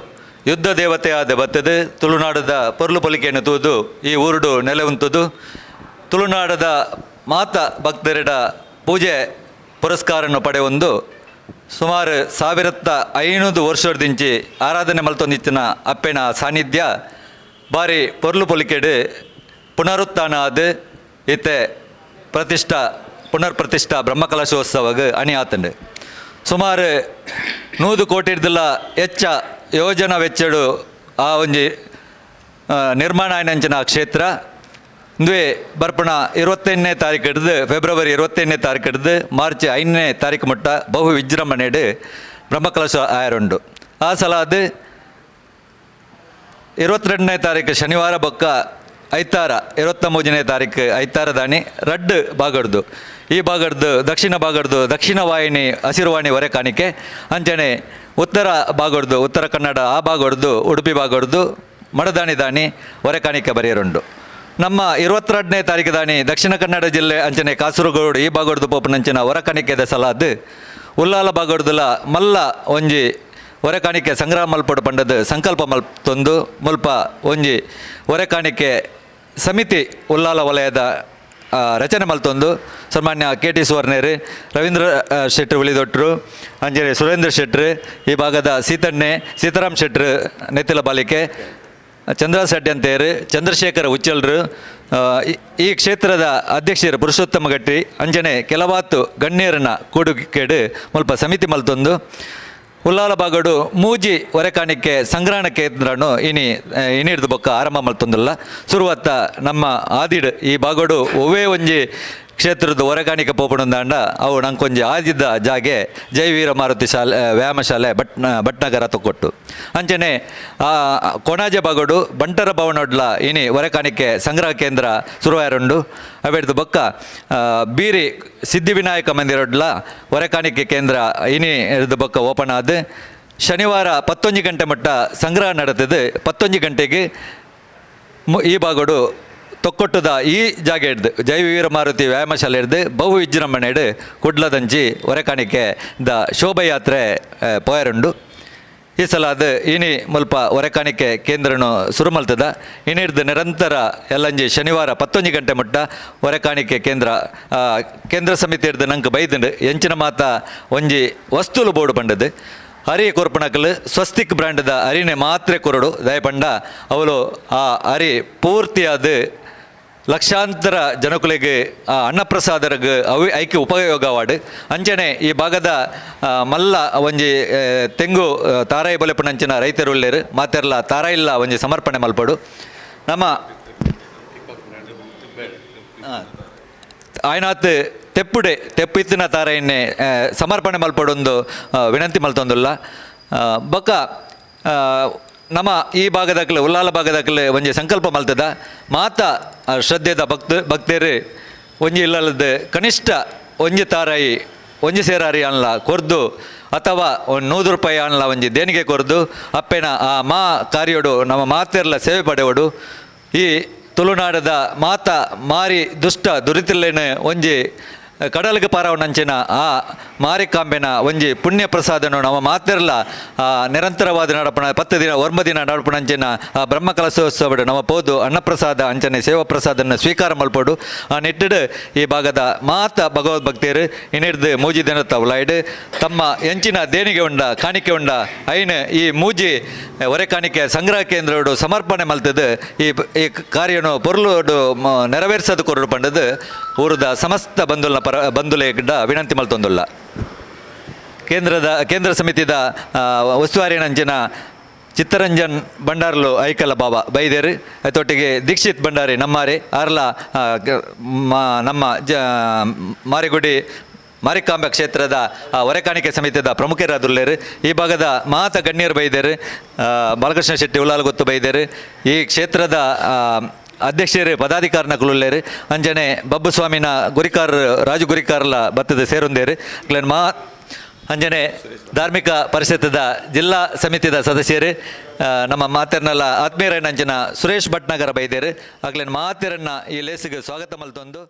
ಯುದ್ಧ ದೇವತೆಯಾದ ಬತ್ತದು ತುಳುನಾಡದ ಪೊರ್ಲು ಪೊಲಿಕೆಯನ್ನು ತೂದು ಈ ಊರುಡು ನೆಲೆ ಉಂತುದು ತುಳುನಾಡದ ಮಾತ ಭಕ್ತರಿಡ ಪೂಜೆ ಪುರಸ್ಕಾರನ್ನು ಪಡೆಯೊಂದು ಸುಮಾರು 1500 ವರ್ಷದಿಂಚಿ ಆರಾಧನೆ ಮಲ್ತೊಂದಿತ್ತಿನ ಅಪ್ಪೆನ ಸಾನ್ನಿಧ್ಯ ಬಾರಿ ಪೊರ್ಲು ಪೊಲಿಕೆಡು ಪುನರುತ್ಥಾನ ಆದ ಇತ್ತೆ ಪುನರ್ಪ್ರತಿಷ್ಠಾ ಬ್ರಹ್ಮಕಲಶೋತ್ಸವಗೆ ಅಣಿ ಆತಂಡು ಸುಮಾರು 100 ಕೋಟಿ ಹೆಚ್ಚ ಯೋಜನಾ ವೆಚ್ಚಡು ಆ ಒಂಜಿ ನಿರ್ಮಾಣ ಆಯ್ನಂಚಿನ ಕ್ಷೇತ್ರ ಇಂದುವೆ ಬರ್ಪಣ 28ನೇ ತಾರೀಕು ಹಿಡಿದು ಫೆಬ್ರವರಿ 28ನೇ ತಾರೀಕು ಹಿಡಿದು ಮಾರ್ಚ್ 5ನೇ ತಾರೀಕು ಮುಟ್ಟ ಬಹು ವಿಜೃಂಭಣೆಡು ಬ್ರಹ್ಮಕಲಶ ಆಯರುಂಡು. ಆ ಸಲ ಅದು 22ನೇ ತಾರೀಕು ಶನಿವಾರ ಬೊಕ್ಕ ಐತಾರ 23ನೇ ತಾರೀಕು ಐತಾರ ದಾನಿ ರಡ್ಡು ಬಾಗಡ್ದು ಈ ಬಾಗಡ್ದು ದಕ್ಷಿಣ ಬಾಗಡ್ದು ದಕ್ಷಿಣ ವಾಹಿನಿ ಹಸಿರುವಾಣಿ ಹೊರೆ ಕಾಣಿಕೆ ಅಂಚನೆ ಉತ್ತರ ಬಾಗಡ್ದು ಉತ್ತರ ಕನ್ನಡ ಆ ಬಾಗಡ್ದು ಉಡುಪಿ ಬಾಗಡ್ದು ಮಡದಾನಿ ದಾನಿ ಹೊರೆ ಕಾಣಿಕೆ ಬರೆಯರುಂಡು. ನಮ್ಮ 22ನೇ ತಾರೀಕು ದಾನಿ ದಕ್ಷಿಣ ಕನ್ನಡ ಜಿಲ್ಲೆ ಅಂಚನೆ ಕಾಸರಗೋಡು ಈ ಬಾಗಡ್ದು ಪೋಪನಂಚಿನ ಹೊರ ಕಾಣಿಕೆದ ಸಲಾದ್ ಉಲ್ಲಾಲ ಬಾಗಡ್ದುಲ ಮಲ್ಲ ಒಂಜಿ ಹೊರೆ ಕಾಣಿಕೆ ಸಂಗ್ರಹ ಮಲ್ಪಡು ಪಂಡದು ಸಂಕಲ್ಪ ಮಲ್ಪೊಂದು ಮುಲ್ಪ ಒಂಜಿ ಹೊರೆ ಕಾಣಿಕೆ ಸಮಿತಿ ಉಲ್ಲಾಲ ವಲಯದ ರಚನೆ ಮಲ್ತೊಂದು ಸನ್ಮಾನ್ಯ KT ಸುವರ್ಣೇರು, ರವೀಂದ್ರ ಶೆಟ್ರು ಉಳಿದೊಟ್ಟರು, ಅಂಜನೆ ಸುರೇಂದ್ರ ಶೆಟ್ರು, ಈ ಭಾಗದ ಸೀತಾರಾಮ್ ಶೆಟ್ರು ನೆತ್ತಿಲ ಬಾಲಿಕೆ, ಚಂದ್ರಶೆಟ್ಟಿ ಅಂತೇರು, ಚಂದ್ರಶೇಖರ ಉಚ್ಚಲ್ರು, ಈ ಕ್ಷೇತ್ರದ ಅಧ್ಯಕ್ಷರು ಪುರುಷೋತ್ತಮ ಗಟ್ಟಿ ಅಂಜನೆ ಕೆಲವಾತು ಗಣ್ಯರನ್ನ ಕೂಡುಕೇಡು ಮುಲ್ಪ ಸಮಿತಿ ಮಲ್ತೊಂದು ಉಲ್ಲಾಲ ಬಾಗಡು ಮೂಜಿ ಹೊರೆ ಕಾಣಿಕೆ ಸಂಗ್ರಹಣ ಕೇಂದ್ರನು ಇನಿಡ್ದು ಬೊಕ್ಕ ಆರಂಭ ಮಲ್ತೊಂದುಲ್ಲ ಶುರುವತ್ತ ನಮ್ಮ ಆದಿಡ್ ಈ ಬಾಗಡು ಒವೇ ಒಂಜಿ ಕ್ಷೇತ್ರದ ಹೊರೆಕಾಣಿಕೆ ಪೋಪುಣಂದಾಂಡ ಅವು ನಂಗೊಂಜಿ ಆದಿದ್ದ ಜಾಗೆ ಜೈವೀರ ಮಾರುತಿ ಶಾಲೆ ವ್ಯಾಯಾಮ ಶಾಲೆ ಭಟ್ನಗರ ತೊಕ್ಕೊಟ್ಟು ಅಂಚನೆ ಕೊಣಾಜೆ ಬಾಗಡು ಬಂಟರ ಭವನೊಡ್ಲ ಹೊರೆಕಾಣಿಕೆ ಸಂಗ್ರಹ ಕೇಂದ್ರ ಶುರುವಾರುಂಡು ಅವೆಡ್ದು ಬೊಕ್ಕ ಬೀರಿ ಸಿದ್ಧಿವಿನಾಯಕ ಮಂದಿರೊಡ್ಲ ಹೊರೆಕಾಣಿಕೆ ಕೇಂದ್ರ ಹಿಡಿದು ಬೊಕ್ಕ ಓಪನ್ ಆದ ಶನಿವಾರ 11 ಗಂಟೆ ಮಟ್ಟ ಸಂಗ್ರಹ ನಡೆತದೆ. 11 ಗಂಟೆಗೆ ಈ ಬಾಗಡು ತೊಕ್ಕೊಟ್ಟದ ಈ ಜಾಗ ಹಿಡ್ದು ಜೈವೀರ ಮಾರುತಿ ವ್ಯಾಯಾಮ ಶಾಲೆ ಹಿಡ್ದು ಬಹು ವಿಜೃಂಭಣೆ ಹಿಡು ಕುಡ್ಲದಂಜಿ ಹೊರೆಕಾಣಿಕೆ ದ ಶೋಭಯಾತ್ರೆ ಪೋಯರುಂಡು. ಈ ಸಲ ಅದು ಮುಲ್ಪ ಹೊರೆಕಾಣಿಕೆ ಕೇಂದ್ರನು ಶುರು ಮಲ್ತದ ಹಿಡಿದು ನಿರಂತರ ಎಲ್ಲಂಜಿ ಶನಿವಾರ 11 ಗಂಟೆ ಮುಟ್ಟ ಹೊರೆಕಾಣಿಕೆ ಕೇಂದ್ರ ಸಮಿತಿ ಹಿಡ್ದು ನಂಗೆ ಬೈದಂಡು ಎಂಚಿನ ಮಾತ ಒಂಜಿ ವಸ್ತುಲು ಬೋರ್ಡು ಪಂಡದು ಅರಿ ಕೊರ್ಪಣಕಲು ಸ್ವಸ್ತಿಕ್ ಬ್ರ್ಯಾಂಡ್ದ ಅರಿನೇ ಮಾತ್ರೆ ಕೊರಡು ದಯಪಂಡ ಅವಳು ಆ ಅರಿ ಪೂರ್ತಿಯಾದ ಲಕ್ಷಾಂತರ ಜನಕುಲಿಗೆ ಅನ್ನಪ್ರಸಾದರಿಗೆ ಐಕ್ಯ ಉಪಯೋಗವಾಡು ಅಂಚನೆ ಈ ಭಾಗದ ಮಲ್ಲ ಒಂಜಿ ತೆಂಗು ತಾರಾಯಿ ಬಲೆಪುನಂಚಿನ ರೈತರುಳ್ಳೇರು ಮಾತೆರ್ಲ ತಾರಾಯಿಲ್ಲ ಒಂಜಿ ಸಮರ್ಪಣೆ ಮಲ್ಪಡು ನಮ್ಮ ಆಯ್ನಾತ್ ತೆಪ್ಪು ಇತ್ತಿನ ತಾರಾಯಿನ್ನೇ ಸಮರ್ಪಣೆ ಮಲ್ಪಡೊಂದು ವಿನಂತಿ ಮಲ್ತೊಂದುಲ್ಲ ಬೊಕ್ಕ ನಮ್ಮ ಈ ಭಾಗದಕ್ಲೆ ಉಲ್ಲಾಲ ಭಾಗದಕ್ಲೆ ಒಂಜಿ ಸಂಕಲ್ಪ ಮಲ್ತದ ಮಾತ ಶ್ರದ್ಧೆದ ಭಕ್ತರು ಒಂಜಿ ಇಲ್ಲದ ಕನಿಷ್ಠ ಒಂಜಿ ತಾರಾಯಿ ಒಂಜಿ ಸೇರಾರಿ ಅನ್ಲ ಕೊರ್ದು ಅಥವಾ ಒಂದು 100 ರೂಪಾಯಿ ಅನ್ಲ ಒಂಜಿ ದೇಣಿಗೆ ಕೊರ್ದು ಅಪ್ಪೆನ ಆ ಮಾ ಕಾರ್ಯೋಡು ನಮ್ಮ ಮಾತೆರ್ಲ ಸೇವೆ ಪಡೆಯೋಡು ಈ ತುಳುನಾಡದ ಮಾತ ಮಾರಿ ದುಷ್ಟ ದುರಿತಿಲ್ಲೇನು ಒಂಜಿ ಕಡಲಿಗೆ ಪಾರವನಂಚಿನ ಆ ಮಾರಿಕಾಂಬೆನ ಒಂಜಿ ಪುಣ್ಯ ಪ್ರಸಾದನು ನಮ್ಮ ಮಾತೆರ್ಲ ನಿರಂತರವಾದ ನಡಪಣ 10 ದಿನ 9 ದಿನ ನಡಪಣಂಚಿನ ಆ ಬ್ರಹ್ಮಕಲಶೋತ್ಸವ ನಮ್ಮ ಪೋದು ಅನ್ನಪ್ರಸಾದ ಅಂಚನೆ ಸೇವಾ ಪ್ರಸಾದನ ಸ್ವೀಕಾರ ಮಲ್ಪಡು ಆ ನಿಟ್ಟಿಡು ಈ ಭಾಗದ ಮಾತ ಭಗವದ್ಭಕ್ತಿಯರು ಹಿಡಿದು ಮೂಜಿ ದಿನ ತವಲಾಯ್ಡು ತಮ್ಮ ಎಂಚಿನ ದೇಣಿಗೆ ಉಂಡ ಕಾಣಿಕೆ ಉಂಡ ಐನ್ ಈ ಮೂಜಿ ಹೊರೆ ಕಾಣಿಕೆ ಸಂಗ್ರಹ ಕೇಂದ್ರಡು ಸಮರ್ಪಣೆ ಮಲ್ತದು ಈ ಕಾರ್ಯನು ಪೊರ್ಲುಡು ನೆರವೇರಿಸೋದು ಕೊರಡು ಪಂಡದು ಊರದ ಸಮಸ್ತ ಬಂಧುಲೆ ಗಿಡ್ಡ ವಿನಂತಿ ಮಲ್ತೊಂದುಲ್ಲ. ಕೇಂದ್ರ ಸಮಿತಿದ ಉಸ್ತುವಾರಿನಂಚಿನ ಚಿತ್ತರಂಜನ್ ಬಂಡಾರ್ಲು ಐಕಲ ಬಾಬಾ ಬೈದೇರು ಅದೊಟ್ಟಿಗೆ ದೀಕ್ಷಿತ್ ಭಂಡಾರಿ ನಮ್ಮಾರಿ ಆರ್ಲ ನಮ್ಮ ಮಾರಿಗುಡಿ ಮಾರಿಕಾಂಬೆ ಕ್ಷೇತ್ರದ ಹೊರೆಕಾಣಿಕೆ ಸಮಿತಿದ ಪ್ರಮುಖರಾದುಲ್ಲೇರು ಈ ಭಾಗದ ಮಾತ ಗಣ್ಯರು ಬೈದೇರು ಬಾಲಕೃಷ್ಣ ಶೆಟ್ಟಿ ಉಲ್ಲಾಲ ಗೊತ್ತು ಬೈದೇರು ಈ ಕ್ಷೇತ್ರದ ಅಧ್ಯಕ್ಷರು ಪದಾಧಿಕಾರನಕುಲ್ಲೇರು ಅಂಜನೆ ಬಬ್ಬು ಸ್ವಾಮಿನ ಗುರಿಕಾರ್ ರಾಜು ಗುರಿಕಾರ್ಲ ಬತ್ತದ ಸೇರೊಂದೇರು ಅಂಜನೆ ಧಾರ್ಮಿಕ ಪರಿಷತ್ತದ ಜಿಲ್ಲಾ ಸಮಿತಿದ ಸದಸ್ಯರು ನಮ್ಮ ಮಾತೆರ್ನಲ್ಲ ಆತ್ಮೀಯರನ್ನ ಅಂಜನ ಸುರೇಶ್ ಭಟ್ನಗರ ಬೈದೇರು ಆಗ್ಲೇನು ಮಾತೆರನ್ನ ಈ ಲೇಸಿಗೆ ಸ್ವಾಗತ ಮಲ್ತೊಂದು